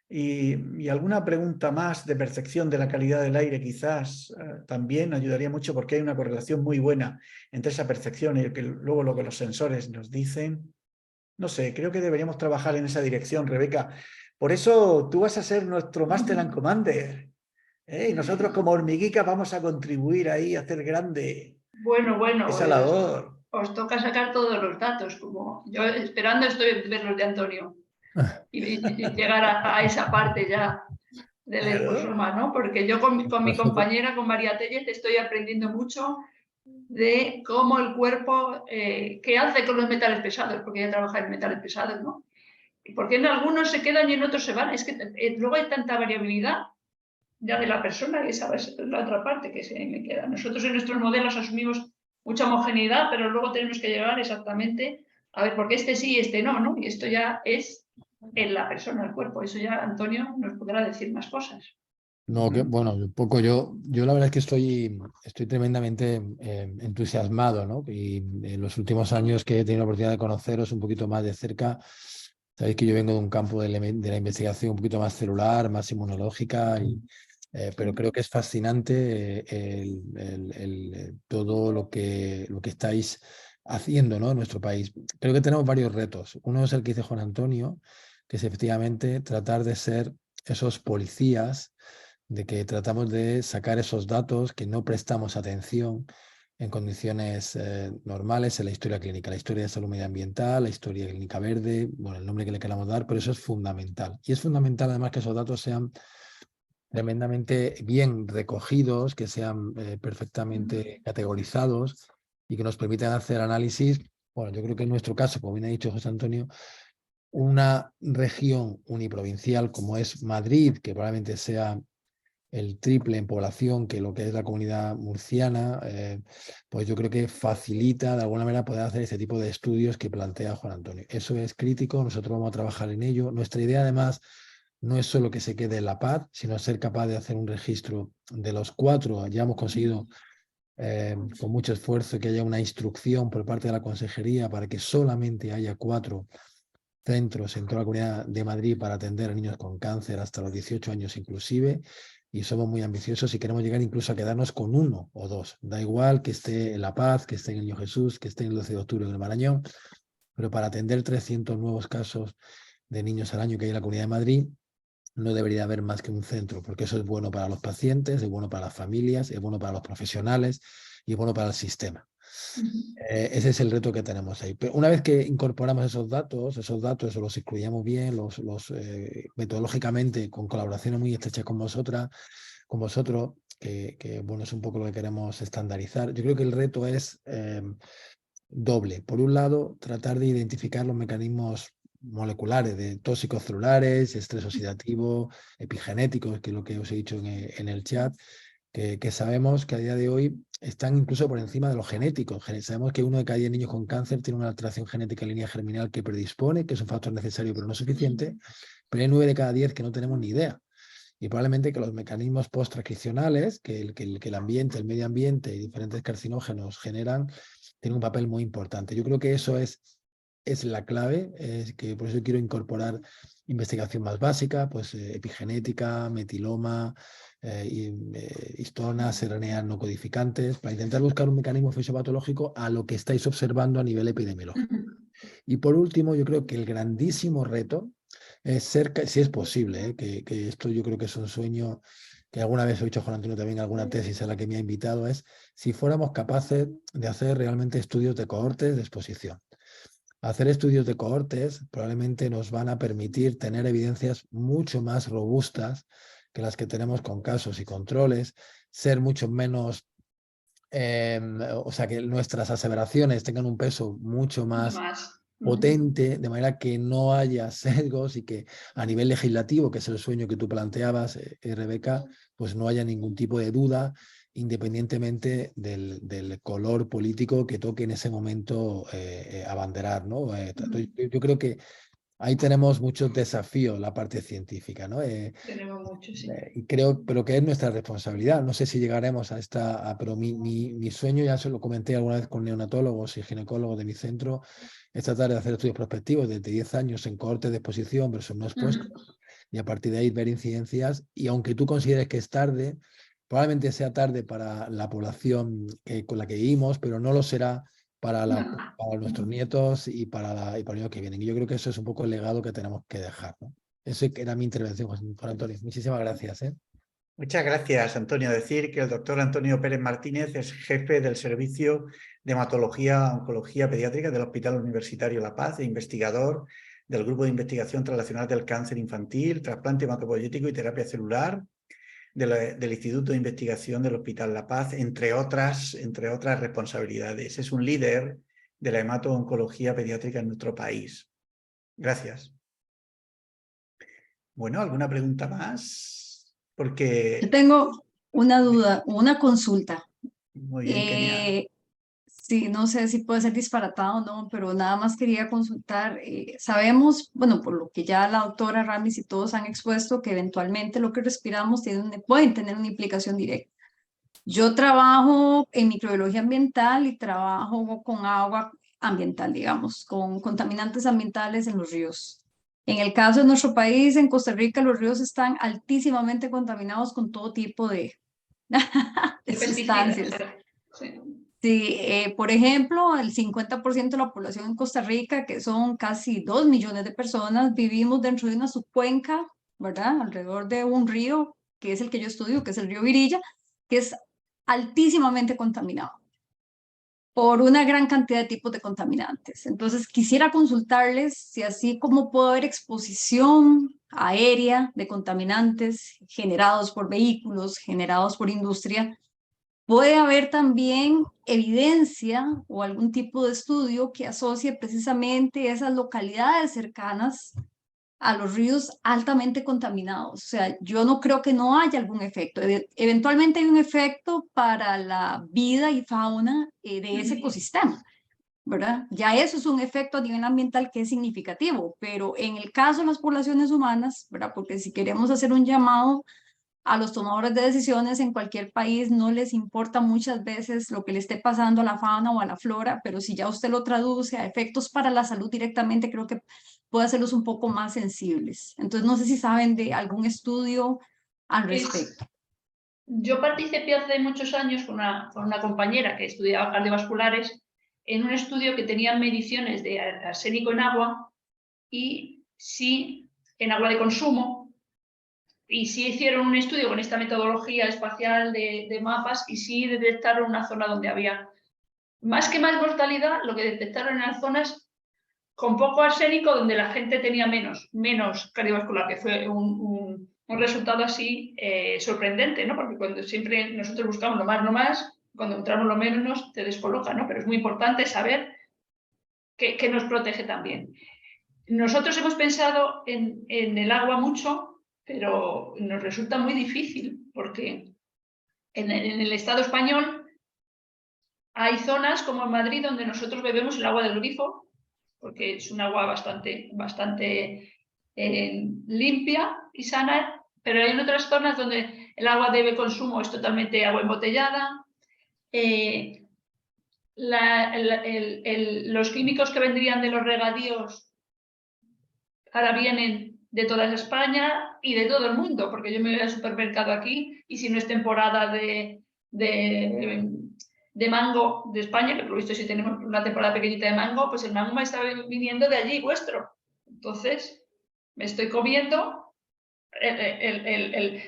Y alguna pregunta más de percepción de la calidad del aire quizás también ayudaría mucho, porque hay una correlación muy buena entre esa percepción y luego lo que los sensores nos dicen. No sé, creo que deberíamos trabajar en esa dirección, Rebeca. Por eso tú vas a ser nuestro Master and Commander. Y nosotros como hormiguica vamos a contribuir ahí a hacer grande esa labor. Os toca sacar todos los datos, como yo esperando estoy ver los de Antonio y llegar a esa parte ya del liposoma, ¿no? Porque yo con mi compañera, con María Tellez, estoy aprendiendo mucho de cómo el cuerpo, qué hace con los metales pesados, porque ella trabaja en metales pesados, ¿no? Porque en algunos se quedan y en otros se van. Es que luego hay tanta variabilidad ya de la persona, que esa es la otra parte que se me queda. Nosotros en nuestros modelos asumimos mucha homogeneidad, pero luego tenemos que llegar exactamente a ver, porque este sí y este no, ¿no? Y esto ya es en la persona, el cuerpo. Eso ya Antonio nos podrá decir más cosas. No, que, bueno, un poco yo la verdad es que estoy tremendamente entusiasmado, ¿no? Y en los últimos años que he tenido la oportunidad de conoceros un poquito más de cerca, sabéis que yo vengo de un campo de la investigación un poquito más celular, más inmunológica, pero creo que es fascinante todo lo que estáis haciendo, ¿no? En nuestro país. Creo que tenemos varios retos. Uno es el que dice Juan Antonio, que es efectivamente tratar de ser esos policías, de que tratamos de sacar esos datos que no prestamos atención en condiciones normales en la historia clínica, la historia de salud medioambiental, la historia clínica verde, bueno, el nombre que le queramos dar, pero eso es fundamental. Y es fundamental además que esos datos sean tremendamente bien recogidos, que sean perfectamente categorizados y que nos permitan hacer análisis. Bueno, yo creo que en nuestro caso, como bien ha dicho José Antonio, una región uniprovincial como es Madrid, que probablemente sea el triple en población que lo que es la comunidad murciana, pues yo creo que facilita de alguna manera poder hacer ese tipo de estudios que plantea Juan Antonio. Eso es crítico, nosotros vamos a trabajar en ello. Nuestra idea además no es solo que se quede en la paz, sino ser capaz de hacer un registro de los 4. Ya hemos conseguido con mucho esfuerzo que haya una instrucción por parte de la consejería para que solamente haya 4 centros en toda la Comunidad de Madrid para atender a niños con cáncer hasta los 18 años inclusive. Y somos muy ambiciosos y queremos llegar incluso a quedarnos con 1 o 2. Da igual que esté en La Paz, que esté en el Niño Jesús, que esté en el 12 de octubre en el Marañón. pero para atender 300 nuevos casos de niños al año que hay en la Comunidad de Madrid, no debería haber más que un centro, porque eso es bueno para los pacientes, es bueno para las familias, es bueno para los profesionales y es bueno para el sistema. Ese es el reto que tenemos ahí. Pero una vez que incorporamos esos datos o los incluyamos bien, metodológicamente, con colaboraciones muy estrechas con vosotros, que bueno, es un poco lo que queremos estandarizar. Yo creo que el reto es doble. Por un lado, tratar de identificar los mecanismos moleculares de tóxicos celulares, estrés oxidativo, epigenéticos, que es lo que os he dicho en el chat, que sabemos que a día de hoy están incluso por encima de los genéticos. Sabemos que 1 de cada 10 niños con cáncer tiene una alteración genética en línea germinal que predispone, que es un factor necesario pero no suficiente, pero hay 9 de cada 10 que no tenemos ni idea. Y probablemente que los mecanismos post-transcripcionales que el ambiente, el medio ambiente y diferentes carcinógenos generan, tienen un papel muy importante. Yo creo que eso es la clave, es que por eso quiero incorporar investigación más básica, pues epigenética, metiloma, histonas, RNA no codificantes, para intentar buscar un mecanismo fisiopatológico a lo que estáis observando a nivel epidemiológico. Y por último, yo creo que el grandísimo reto es si es posible, que esto yo creo que es un sueño que alguna vez he dicho Juan Antonio también, alguna tesis a la que me ha invitado, es si fuéramos capaces de hacer realmente estudios de cohortes de exposición. Hacer estudios de cohortes probablemente nos van a permitir tener evidencias mucho más robustas que las que tenemos con casos y controles, ser mucho menos, o sea, que nuestras aseveraciones tengan un peso mucho más potente, de manera que no haya sesgos y que a nivel legislativo, que es el sueño que tú planteabas, Rebeca, pues no haya ningún tipo de duda, independientemente del color político que toque en ese momento abanderar, ¿no? Yo creo que ahí tenemos muchos desafíos, la parte científica, ¿no? Tenemos mucho, sí. Y creo, pero que es nuestra responsabilidad. No sé si llegaremos a esta, pero mi sueño, ya se lo comenté alguna vez con neonatólogos y ginecólogos de mi centro, es tratar de hacer estudios prospectivos desde 10 años en cohortes de exposición versus no expuestos, y a partir de ahí ver incidencias. Y aunque tú consideres que es tarde, probablemente sea tarde para la población con la que vivimos, pero no lo será para nuestros nietos y para el año que vienen. Y yo creo que eso es un poco el legado que tenemos que dejar, ¿no? Eso era mi intervención, Juan Antonio. Muchísimas gracias. Muchas gracias, Antonio. Decir que el doctor Antonio Pérez Martínez es jefe del Servicio de Hematología Oncología Pediátrica del Hospital Universitario La Paz e investigador del Grupo de Investigación Translacional del Cáncer Infantil, Trasplante Hematopoyético y Terapia Celular del Instituto de Investigación del Hospital La Paz, entre otras responsabilidades. Es un líder de la hemato-oncología pediátrica en nuestro país. Gracias. Bueno, ¿alguna pregunta más? Porque... Yo tengo una duda, una consulta. Muy bien, Kenia. Sí, no sé si puede ser disparatado o no, pero nada más quería consultar. Sabemos, bueno, por lo que ya la doctora Ramis y todos han expuesto, que eventualmente lo que respiramos pueden tener una implicación directa. Yo trabajo en microbiología ambiental y trabajo con agua ambiental, digamos, con contaminantes ambientales en los ríos. En el caso de nuestro país, en Costa Rica, los ríos están altísimamente contaminados con todo tipo de sustancias. Sí. Sí, por ejemplo, el 50% de la población en Costa Rica, que son casi 2 millones de personas, vivimos dentro de una subcuenca, ¿verdad? Alrededor de un río, que es el que yo estudio, que es el río Virilla, que es altísimamente contaminado por una gran cantidad de tipos de contaminantes. Entonces, quisiera consultarles si así como puede haber exposición aérea de contaminantes generados por vehículos, generados por industria, puede haber también evidencia o algún tipo de estudio que asocie precisamente esas localidades cercanas a los ríos altamente contaminados. O sea, yo no creo que no haya algún efecto. Eventualmente hay un efecto para la vida y fauna de ese ecosistema, ¿verdad? Ya eso es un efecto a nivel ambiental que es significativo, pero en el caso de las poblaciones humanas, ¿verdad? Porque si queremos hacer un llamado a los tomadores de decisiones en cualquier país, no les importa muchas veces lo que le esté pasando a la fauna o a la flora, pero si ya usted lo traduce a efectos para la salud directamente, creo que puede hacerlos un poco más sensibles. Entonces, no sé si saben de algún estudio al respecto. Yo participé hace muchos años con una compañera que estudiaba cardiovasculares en un estudio que tenían mediciones de arsénico en agua y sí en agua de consumo, y sí hicieron un estudio con esta metodología espacial de mapas y sí detectaron una zona donde había más mortalidad, lo que detectaron eran zonas con poco arsénico donde la gente tenía menos cardiovascular, que fue un resultado así sorprendente, ¿no? Porque cuando siempre nosotros buscamos lo más, cuando encontramos lo menos te descoloca, ¿no? Pero es muy importante saber que nos protege también. Nosotros hemos pensado en el agua mucho, pero nos resulta muy difícil porque en el Estado español hay zonas como en Madrid donde nosotros bebemos el agua del grifo, porque es un agua bastante limpia y sana, pero hay en otras zonas donde el agua de consumo es totalmente agua embotellada. Los químicos que vendrían de los regadíos ahora vienen de toda España y de todo el mundo, porque yo me voy al supermercado aquí y si no es temporada de mango de España, que por lo visto si tenemos una temporada pequeñita de mango, pues el mango me está viniendo de allí, vuestro. Entonces, me estoy comiendo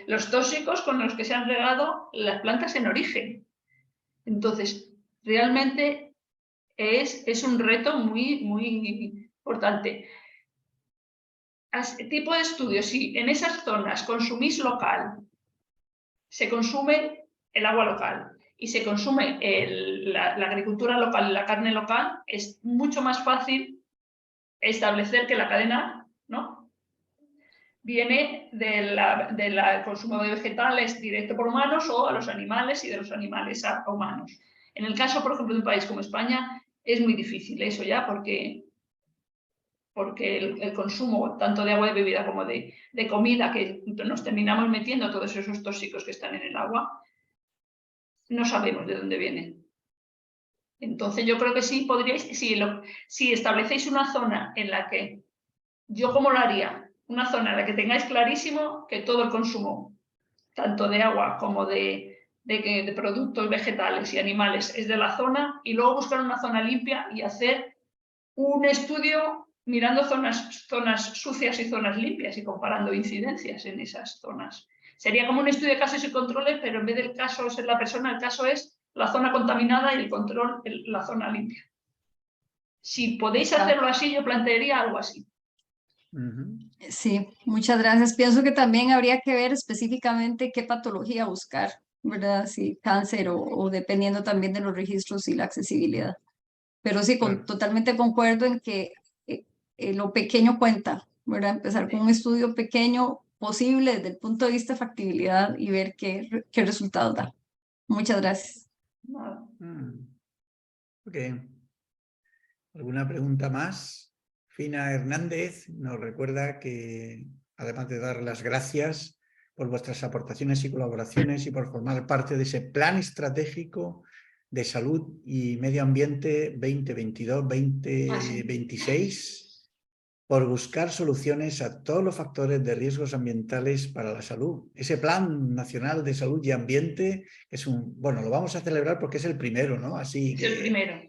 los tóxicos con los que se han regado las plantas en origen. Entonces, realmente es un reto muy importante. Tipo de estudio, si en esas zonas consumís local, se consume el agua local y se consume la agricultura local y la carne local, es mucho más fácil establecer que la cadena, ¿no?, viene del consumo de vegetales directo por humanos o a los animales y de los animales a humanos. En el caso, por ejemplo, de un país como España, es muy difícil eso ya porque el consumo tanto de agua de bebida como de comida, que nos terminamos metiendo todos esos tóxicos que están en el agua, no sabemos de dónde vienen. Entonces yo creo que sí podríais, si establecéis una zona en la que, yo como lo haría, una zona en la que tengáis clarísimo que todo el consumo, tanto de agua como de productos vegetales y animales, es de la zona, y luego buscar una zona limpia y hacer un estudio mirando zonas sucias y zonas limpias y comparando incidencias en esas zonas. Sería como un estudio de casos y controles, pero en vez del caso ser la persona, el caso es la zona contaminada y el control, la zona limpia. Si podéis hacerlo así, yo plantearía algo así. Sí, muchas gracias. Pienso que también habría que ver específicamente qué patología buscar, ¿verdad? Si cáncer o dependiendo también de los registros y la accesibilidad. Pero sí, totalmente concuerdo en que lo pequeño cuenta, ¿verdad? Empezar con un estudio pequeño posible desde el punto de vista de factibilidad y ver qué resultados da. Muchas gracias. Ok. ¿Alguna pregunta más? Fina Hernández nos recuerda que, además de dar las gracias por vuestras aportaciones y colaboraciones y por formar parte de ese plan estratégico de salud y medio ambiente 2022-2026, por buscar soluciones a todos los factores de riesgos ambientales para la salud. Ese Plan Nacional de Salud y Ambiente es bueno, lo vamos a celebrar porque es el primero, ¿no? Así que, es el primero.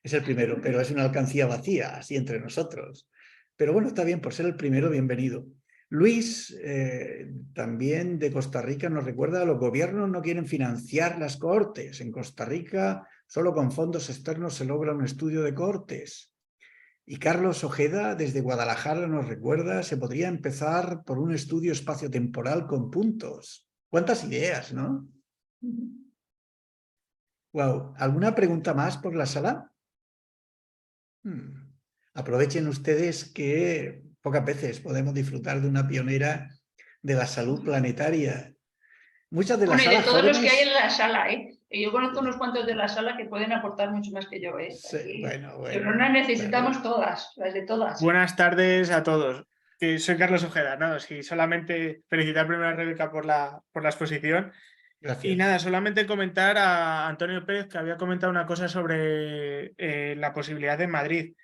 Es el primero, pero es una alcancía vacía, así entre nosotros. Pero bueno, está bien, por ser el primero, bienvenido. Luis, también de Costa Rica, nos recuerda: los gobiernos no quieren financiar las cohortes. En Costa Rica, solo con fondos externos se logra un estudio de cohortes. Y Carlos Ojeda, desde Guadalajara, nos recuerda: se podría empezar por un estudio espaciotemporal con puntos. ¿Cuántas ideas, no? Wow. ¿Alguna pregunta más por la sala? Aprovechen ustedes que pocas veces podemos disfrutar de una pionera de la salud planetaria. Muchas de las salas de todos jóvenes... los que hay en la sala, yo conozco unos cuantos de la sala que pueden aportar mucho más que yo. Sí, bueno, pero no necesitamos claro. todas, las de todas. Buenas tardes a todos. Soy Carlos Ojeda. Nada, sí, solamente felicitar primero a Rebeca por la exposición. Gracias. Y nada, solamente comentar a Antonio Pérez, que había comentado una cosa sobre la posibilidad de Madrid.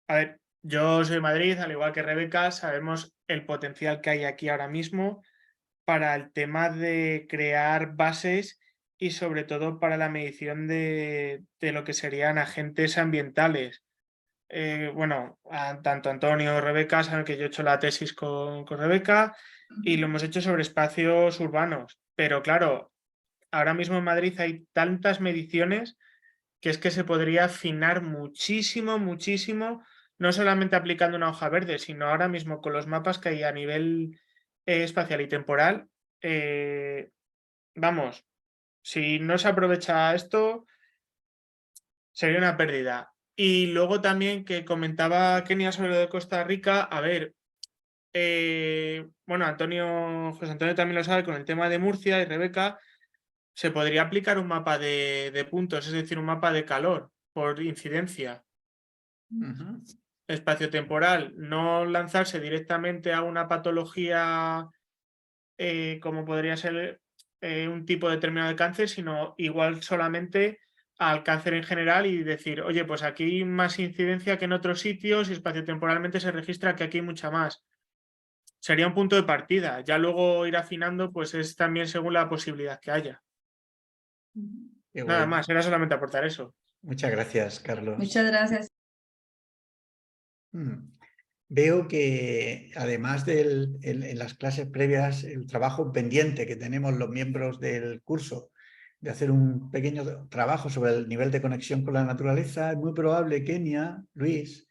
A ver, yo soy de Madrid, al igual que Rebeca, sabemos el potencial que hay aquí ahora mismo para el tema de crear bases y sobre todo para la medición de lo que serían agentes ambientales. Bueno, tanto Antonio, Rebeca, saben que yo he hecho la tesis con Rebeca y lo hemos hecho sobre espacios urbanos. Pero claro, ahora mismo en Madrid hay tantas mediciones que es que se podría afinar muchísimo, muchísimo, no solamente aplicando una hoja verde, sino ahora mismo con los mapas que hay a nivel espacial y temporal. Vamos, si no se aprovecha esto, sería una pérdida. Y luego también que comentaba Kenia sobre lo de Costa Rica, a ver, bueno, José Antonio también lo sabe con el tema de Murcia y Rebeca, se podría aplicar un mapa de puntos, es decir, un mapa de calor por incidencia espaciotemporal, no lanzarse directamente a una patología como podría ser un tipo determinado de cáncer, sino igual solamente al cáncer en general y decir, oye, pues aquí hay más incidencia que en otros sitios y espaciotemporalmente se registra que aquí hay mucha más. Sería un punto de partida. Ya luego ir afinando, pues es también según la posibilidad que haya. Nada más, era solamente aportar eso. Muchas gracias, Carlos. Muchas gracias. Veo que además en las clases previas, el trabajo pendiente que tenemos los miembros del curso de hacer un pequeño trabajo sobre el nivel de conexión con la naturaleza, es muy probable, Kenia, Luis,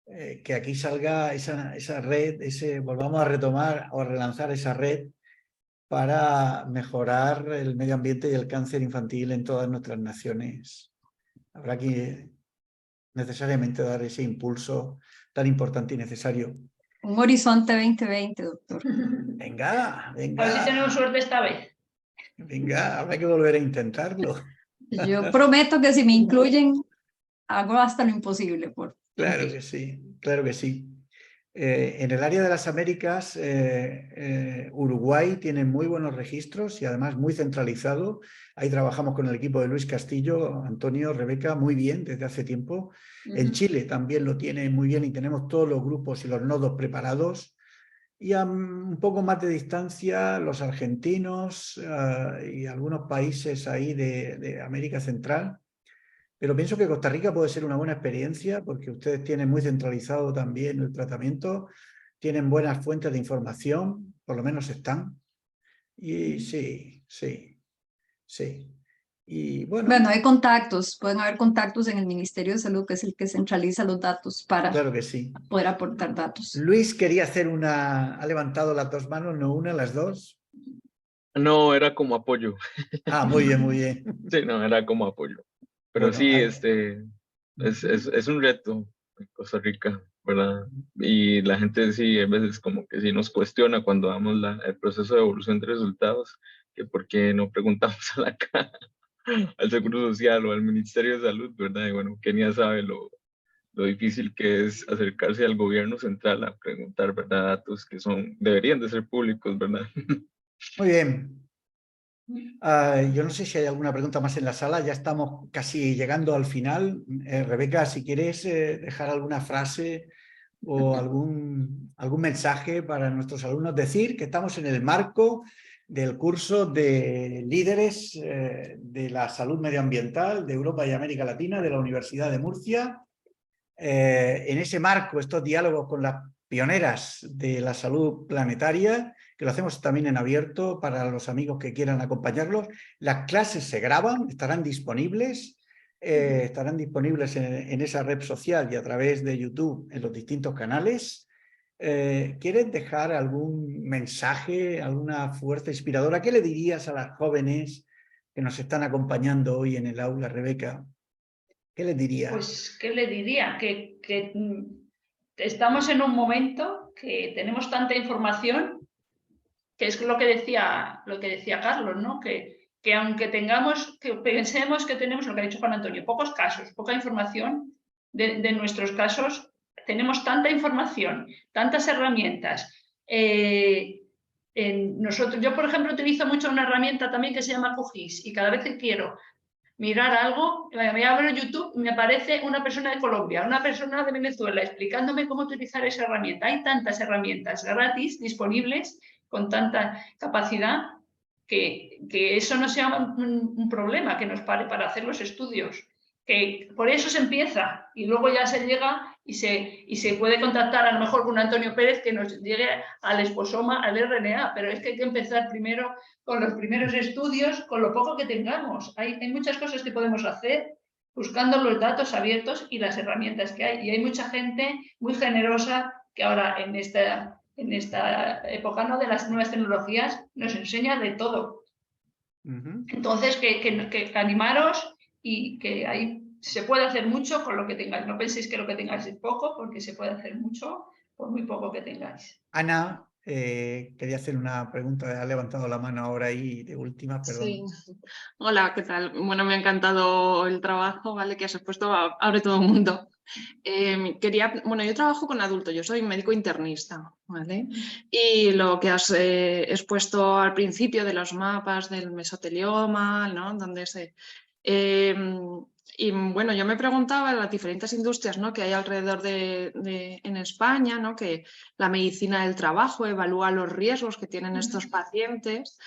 que aquí salga esa red, volvamos a retomar o a relanzar esa red para mejorar el medio ambiente y el cáncer infantil en todas nuestras naciones. Habrá que necesariamente dar ese impulso tan importante y necesario. Un horizonte 2020, doctor. Venga, venga. A ver si tenemos suerte esta vez. Venga, habrá que volver a intentarlo. Yo prometo que si me incluyen, hago hasta lo imposible. Claro que sí, claro que sí. En el área de las Américas, Uruguay tiene muy buenos registros y además muy centralizado. Ahí trabajamos con el equipo de Luis Castillo, Antonio, Rebeca, muy bien desde hace tiempo. En Chile también lo tiene muy bien y tenemos todos los grupos y los nodos preparados. Y a un poco más de distancia, los argentinos y algunos países ahí de América Central. Pero pienso que Costa Rica puede ser una buena experiencia porque ustedes tienen muy centralizado también el tratamiento, tienen buenas fuentes de información, por lo menos están. Y sí. Y bueno, hay contactos, pueden haber contactos en el Ministerio de Salud, que es el que centraliza los datos para claro que sí. poder aportar datos. Luis quería hacer ha levantado las dos manos, no una, las dos. No, era como apoyo. Ah, muy bien, muy bien. Sí, no, era como apoyo. Pero bueno, sí, es un reto en Costa Rica, ¿verdad? Y la gente sí, a veces como que sí nos cuestiona cuando damos el proceso de evolución de resultados, que por qué no preguntamos a la cara al Seguro Social o al Ministerio de Salud, ¿verdad? Y bueno, Kenia sabe lo difícil que es acercarse al gobierno central a preguntar, ¿verdad? Datos que deberían de ser públicos, ¿verdad? Muy bien. Yo no sé si hay alguna pregunta más en la sala, ya estamos casi llegando al final. Rebeca, si quieres dejar alguna frase o algún mensaje para nuestros alumnos, decir que estamos en el marco del curso de líderes de la salud medioambiental de Europa y América Latina de la Universidad de Murcia. En ese marco, estos diálogos con las pioneras de la salud planetaria, que lo hacemos también en abierto para los amigos que quieran acompañarlos. Las clases se graban, estarán disponibles en esa red social y a través de YouTube en los distintos canales. ¿Quieres dejar algún mensaje, alguna fuerza inspiradora? ¿Qué le dirías a las jóvenes que nos están acompañando hoy en el aula, Rebeca? ¿Qué les dirías? Pues, ¿qué le diría? Que estamos en un momento que tenemos tanta información, que es lo que decía Carlos, ¿no? Que aunque pensemos que tenemos, lo que ha dicho Juan Antonio, pocos casos, poca información de nuestros casos, tenemos tanta información, tantas herramientas. Yo, por ejemplo, utilizo mucho una herramienta también que se llama QGIS y cada vez que quiero mirar algo, me abro YouTube y me aparece una persona de Colombia, una persona de Venezuela explicándome cómo utilizar esa herramienta. Hay tantas herramientas gratis disponibles con tanta capacidad que eso no sea un problema que nos pare para hacer los estudios, que por eso se empieza y luego ya se llega y se puede contactar a lo mejor con Antonio Pérez que nos llegue al esposoma, al RNA, pero es que hay que empezar primero con los primeros estudios, con lo poco que tengamos. Hay muchas cosas que podemos hacer buscando los datos abiertos y las herramientas que hay. Y hay mucha gente muy generosa que ahora en esta época, ¿no?, de las nuevas tecnologías nos enseña de todo. Entonces, que animaros y que ahí se puede hacer mucho con lo que tengáis. No penséis que lo que tengáis es poco, porque se puede hacer mucho por muy poco que tengáis. Ana, quería hacer una pregunta, ha levantado la mano ahora y de última, perdón. Sí. Hola, ¿qué tal? Bueno, me ha encantado el trabajo, ¿vale?, que has expuesto, abre todo el mundo. Bueno, yo trabajo con adultos, yo soy médico internista, ¿vale? Y lo que has expuesto al principio de los mapas del mesotelioma, ¿no?, donde se... y bueno, yo me preguntaba las diferentes industrias, ¿no?, que hay alrededor en España, ¿no?, que la medicina del trabajo evalúa los riesgos que tienen estos pacientes,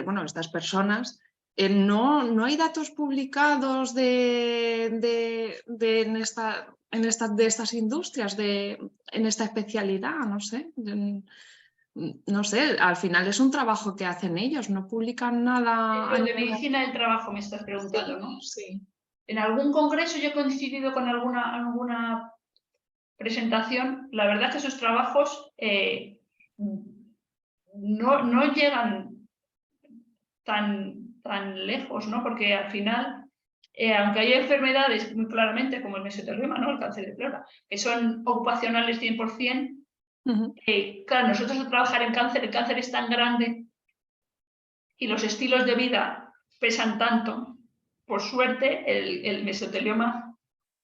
bueno, estas personas. No hay datos publicados de estas industrias, en esta especialidad, no sé. No sé, al final es un trabajo que hacen ellos, no publican nada. Lo de medicina del trabajo me estás preguntando, ¿no? Sí. En algún congreso yo he coincidido con alguna presentación. La verdad es que esos trabajos no llegan tan lejos, ¿no? Porque al final, aunque hay enfermedades muy claramente como el mesotelioma, ¿no?, el cáncer de pleura, que son ocupacionales 100%, claro, nosotros al trabajar en cáncer, el cáncer es tan grande y los estilos de vida pesan tanto. Por suerte, el mesotelioma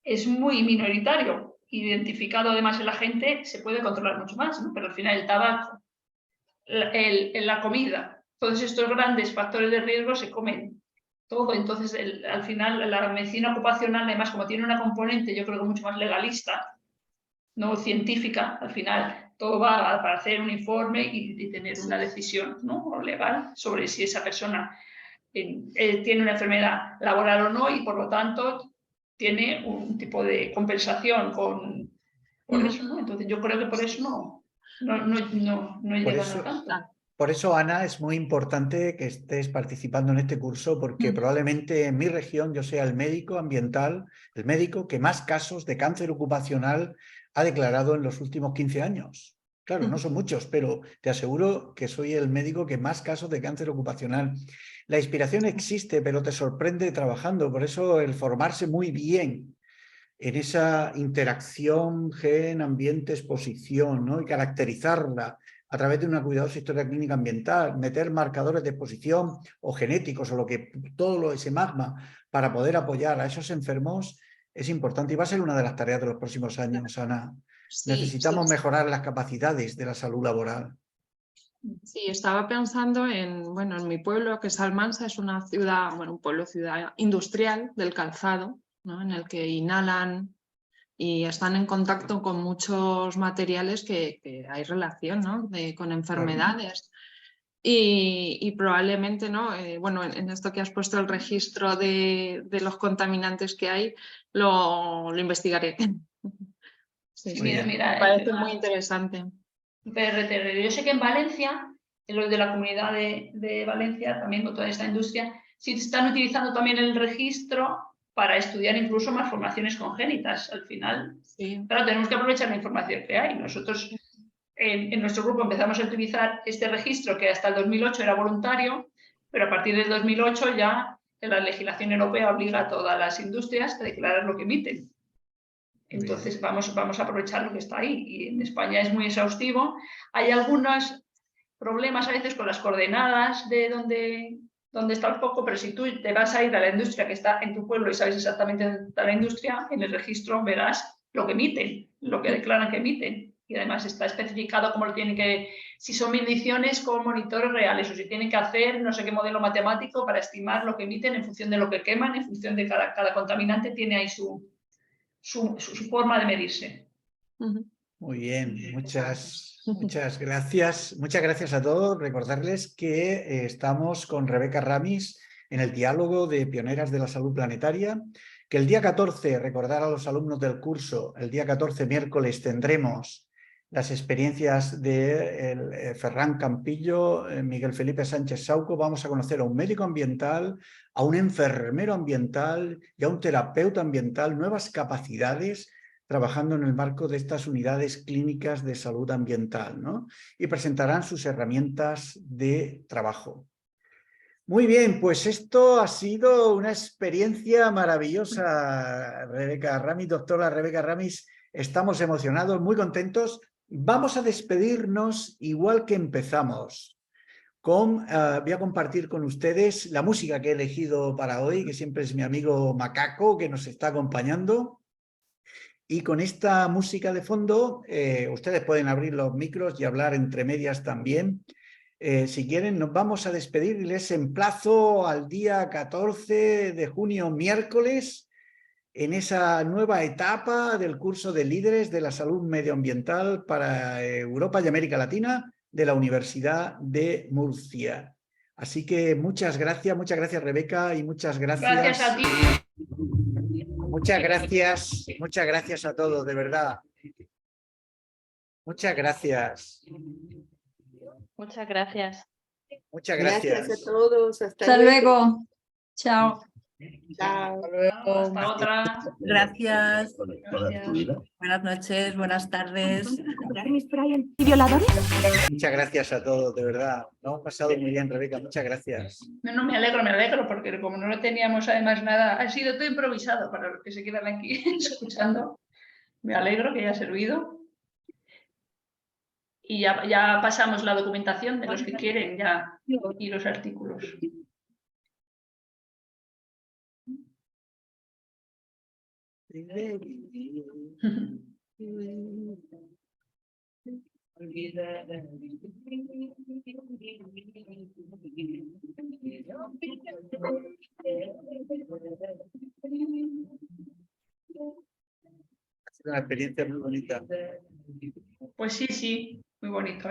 es muy minoritario, identificado además en la gente, se puede controlar mucho más, ¿no? Pero al final el tabaco, la comida, todos estos grandes factores de riesgo se comen todo. Entonces, al final, la medicina ocupacional, además, como tiene una componente, yo creo que mucho más legalista, no científica, al final todo va para hacer un informe y tener una decisión, ¿no?, legal sobre si esa persona tiene una enfermedad laboral o no, y por lo tanto tiene un tipo de compensación por eso, ¿no? Entonces yo creo que por eso no llegan a tanto. Por eso, Ana, es muy importante que estés participando en este curso, porque probablemente en mi región yo sea el médico ambiental, el médico que más casos de cáncer ocupacional ha declarado en los últimos 15 años. Claro, no son muchos, pero te aseguro que soy el médico que más casos de cáncer ocupacional. La inspiración existe, pero te sorprende trabajando. Por eso el formarse muy bien en esa interacción gen-ambiente-exposición, ¿no?, y caracterizarla a través de una cuidadosa historia clínica ambiental, meter marcadores de exposición o genéticos o ese magma para poder apoyar a esos enfermos es importante y va a ser una de las tareas de los próximos años, Ana. Sí, necesitamos mejorar las capacidades de la salud laboral. Sí, estaba pensando en mi pueblo, que es Almansa, es una ciudad, un pueblo-ciudad industrial del calzado, ¿no?, en el que inhalan y están en contacto con muchos materiales que hay relación, ¿no?, con enfermedades. Y probablemente, ¿no?, en esto que has puesto el registro de los contaminantes que hay, lo investigaré. Sí, mira, me parece muy interesante. PRTR. Yo sé que en Valencia, en los de la comunidad de Valencia, también con toda esta industria, sí están utilizando también el registro para estudiar incluso malformaciones congénitas. Al final, claro, tenemos que aprovechar la información que hay. Nosotros en nuestro grupo empezamos a utilizar este registro, que hasta el 2008 era voluntario, pero a partir del 2008 ya la legislación europea obliga a todas las industrias a declarar lo que emiten. Entonces vamos a aprovechar lo que está ahí, y en España es muy exhaustivo. Hay algunos problemas a veces con las coordenadas de dónde está el foco, pero si tú te vas a ir a la industria que está en tu pueblo y sabes exactamente dónde está la industria, en el registro verás lo que emiten, lo que declaran que emiten, y además está especificado cómo lo tienen que, si son mediciones con monitores reales o si tienen que hacer no sé qué modelo matemático para estimar lo que emiten en función de lo que queman, en función de cada contaminante tiene ahí su forma de medirse. Muy bien, muchas gracias. Muchas gracias a todos. Recordarles que estamos con Rebeca Ramis en el diálogo de Pioneras de la Salud Planetaria, que el día 14, recordar a los alumnos del curso, el día 14, miércoles, tendremos las experiencias de Ferran Campillo, Miguel Felipe Sánchez Sauco. Vamos a conocer a un médico ambiental, a un enfermero ambiental y a un terapeuta ambiental, nuevas capacidades trabajando en el marco de estas unidades clínicas de salud ambiental, ¿no? Y presentarán sus herramientas de trabajo. Muy bien, pues esto ha sido una experiencia maravillosa, Rebeca Ramis, doctora Rebeca Ramis. Estamos emocionados, muy contentos. Vamos a despedirnos igual que empezamos. Voy a compartir con ustedes la música que he elegido para hoy, que siempre es mi amigo Macaco, que nos está acompañando. Y con esta música de fondo, ustedes pueden abrir los micros y hablar entre medias también. Si quieren, nos vamos a despedir y les emplazo al día 14 de junio, miércoles, en esa nueva etapa del curso de líderes de la salud medioambiental para Europa y América Latina de la Universidad de Murcia. Así que muchas gracias Rebeca y muchas gracias. Gracias a ti. Muchas gracias a todos, de verdad. Muchas gracias. Muchas gracias. Muchas gracias. Gracias a todos. Hasta luego. Chao. Chao. Hasta otra. Gracias. Gracias. Buenas noches, buenas tardes. ¿Violadores? Muchas gracias a todos, de verdad. Lo hemos pasado muy bien, Rebeca. Muchas gracias. No, me alegro, porque como no teníamos además nada, ha sido todo improvisado para los que se quedan aquí escuchando. Me alegro que haya servido. Y ya pasamos la documentación de los que quieren ya y los artículos. Ha sido una experiencia muy bonita. Pues sí, muy bonito.